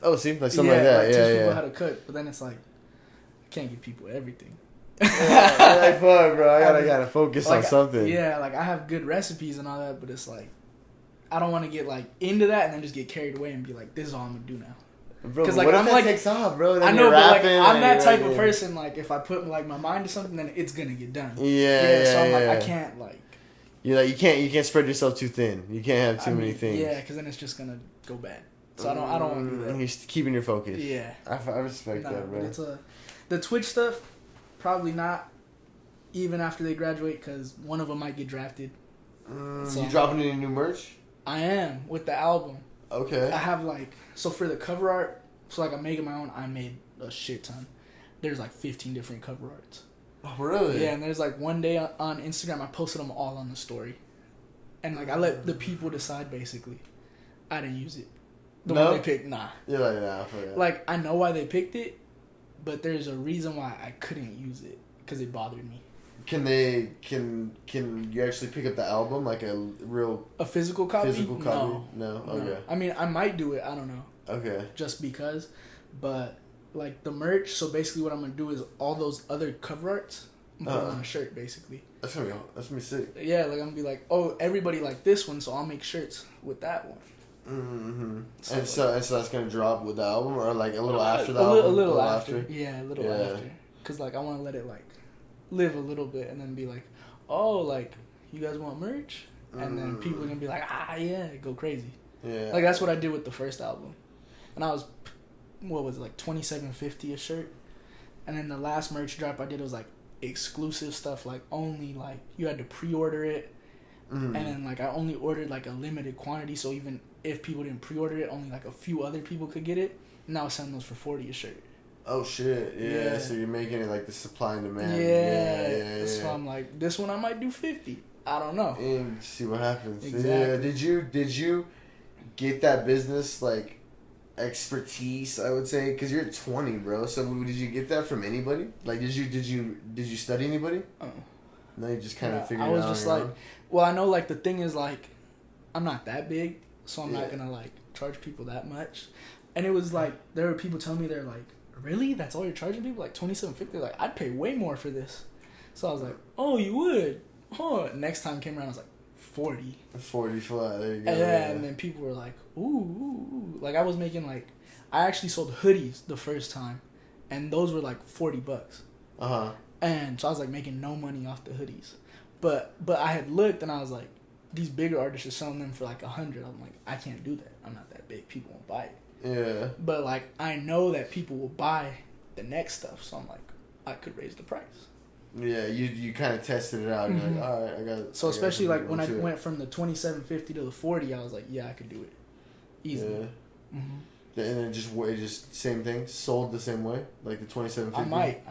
Oh, see, like something like that. Like, teach people how to cook, but then it's like I can't give people everything. Yeah, like, fuck, bro. I gotta focus on something. Yeah, like I have good recipes and all that, but it's like I don't want to get like into that and then just get carried away and be like, this is all I'm gonna do now. Bro, like, what if that takes off, bro? Then I know, but like I'm that type of person. Like if I put like my mind to something, then it's gonna get done. Yeah. So I'm like, I can't like. You're like you can't spread yourself too thin. You can't have too many things. Yeah, because then it's just gonna go bad. So I don't want to do that. You're keeping your focus. Yeah. I respect that, bro. But the Twitch stuff, probably not. Even after they graduate, because one of them might get drafted. So you dropping any new merch? I am with the album. Okay. I have so for the cover art, so like I'm making my own. I made a shit ton. There's like 15 different cover arts. Oh really? Yeah, and there's like one day on Instagram I posted them all on the story, and like I let the people decide basically. I didn't use it. The one they picked, nah. You're like nah. For that. Like I know why they picked it, but there's a reason why I couldn't use it because it bothered me. Can you actually pick up the album like a physical copy? No. Okay. I mean, I might do it. I don't know. Okay. Just because, but like the merch. So basically, what I'm gonna do is all those other cover arts. I'm putting on a shirt, basically. That's gonna be sick. Yeah, like I'm gonna be like, oh, everybody liked this one, so I'll make shirts with that one. Mm-hmm. And so that's gonna drop with the album, or like a little after the album. A little after. Yeah, a little after. Cause like I want to let it like live a little bit and then be like, oh, like you guys want merch, and then people are gonna be like, yeah, go crazy. Yeah. Like that's what I did with the first album, and I was, what was it, like $27.50 a shirt, and then the last merch drop I did was like exclusive stuff, like only like you had to pre-order it, and then like I only ordered like a limited quantity, so even if people didn't pre-order it, only like a few other people could get it. And I was selling those for $40 a shirt. Oh shit! Yeah, so you're making it like the supply and demand. Yeah. So I'm like, this one I might do 50. I don't know. And see what happens. Exactly. Yeah. Did you get that business like expertise? I would say because you're 20, bro. So did you get that from anybody? Like, did you study anybody? No, you just kind of figured it out. I was just like, well, I know like the thing is like, I'm not that big, so I'm not gonna like charge people that much. And it was like there were people telling me they're like, really? That's all you're charging people? Like $27.50? Like, I'd pay way more for this. So I was like, oh, you would? Huh. Next time came around, I was like, 40. 40 flat. There you go. And then people were like, ooh. Like, I was making like, I actually sold hoodies the first time, and those were like $40. Uh-huh. And so I was like making no money off the hoodies. But I had looked, and I was like, these bigger artists are selling them for like $100. I'm like, I can't do that. I'm not that big. People won't buy it. Yeah. But like I know that people will buy the next stuff, so I'm like, I could raise the price. Yeah, you kind of tested it out. And you're like, all right, I got it. So especially like when I went from the $27.50 to the $40, I was like, yeah, I could do it easily. Yeah. Mm-hmm. And then just same thing, sold the same way, like the $27.50. I might.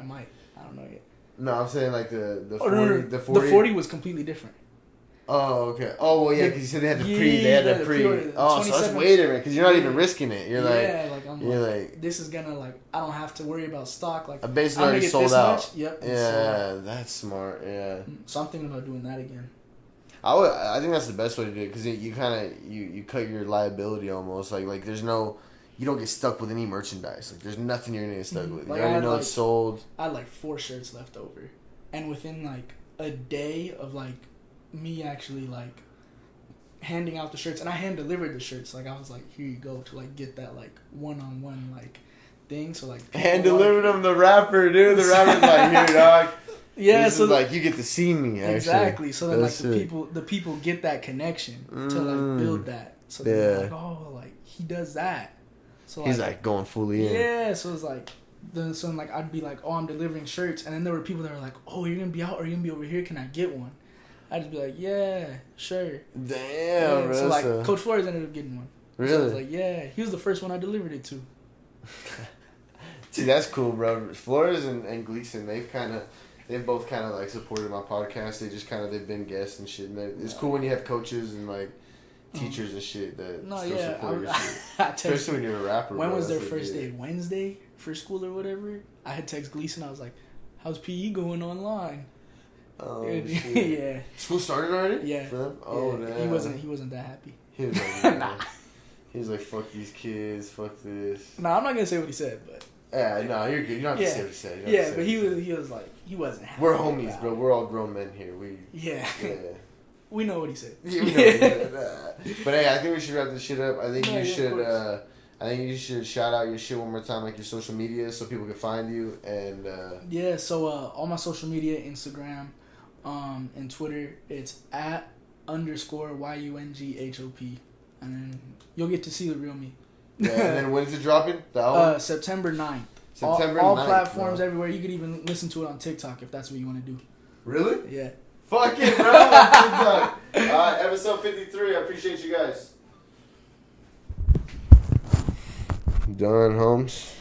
I don't know yet. No, I'm saying like the 40. No. The 40. The 40 was completely different. Oh, okay. Oh, well, yeah, because you said they had the pre. Oh, so that's way different because you're not even risking it. You're like, this is gonna like, I don't have to worry about stock. Like, I basically already sold out. Much. Yep. Yeah, that's smart. Yeah. So I'm thinking about doing that again. I think that's the best way to do it because you kind of you cut your liability almost like there's no. You don't get stuck with any merchandise. Like, there's nothing you're gonna get stuck with. Like, you already know it's sold. I had like 4 shirts left over, and within like a day of like me actually like handing out the shirts, and I hand delivered the shirts. Like I was like, here you go, to like get that like one-on-one like thing. So like hand delivered them the rapper, dude. The rapper's like, here, dog. Yeah, this so is like you get to see me. Actually. Exactly. So then that's like the people get that connection to like build that. So they're like, oh, like he does that. So he's like going fully in. Yeah, so it's like, so like I'd be like, oh, I'm delivering shirts, and then there were people that were like, oh, you're gonna be out or you're gonna be over here? Can I get one? I'd just be like, yeah, sure. Damn, bro. So like Coach Flores ended up getting one. Really? So I was like, yeah, he was the first one I delivered it to. See, that's cool, bro. Flores and Gleason, they've both kind of like supported my podcast. They've been guests and shit. And it's cool when you have coaches and like teachers and shit that still support your shit. Especially when you're a rapper. When was their first day? Wednesday for school or whatever. I had text Gleason. I was like, "How's PE going online?" Oh shit. Yeah. School started already? Yeah. For them? Oh yeah. damn. He wasn't that happy. He was like, nah. He was like, "Fuck these kids. Fuck this." No, I'm not gonna say what he said, but Yeah, no, you're good. You don't have to say what you said. Yeah, but he was like, he wasn't happy. We're homies, bro. We're all grown men here. Yeah. We know what he said. You know what he said. But hey, I think we should wrap this shit up. I think you should shout out your shit one more time, like your social media, so people can find you. And yeah, so all my social media, Instagram, and Twitter, it's @_YUNGHOP, and then you'll get to see the real me. Yeah, and then when's it dropping? The album? September 9th. September all 9th, platforms bro. everywhere. You could even listen to it on TikTok if that's what you want to do. Really? Yeah. Fuck it, bro. TikTok. Episode 53. I appreciate you guys. Done, Holmes.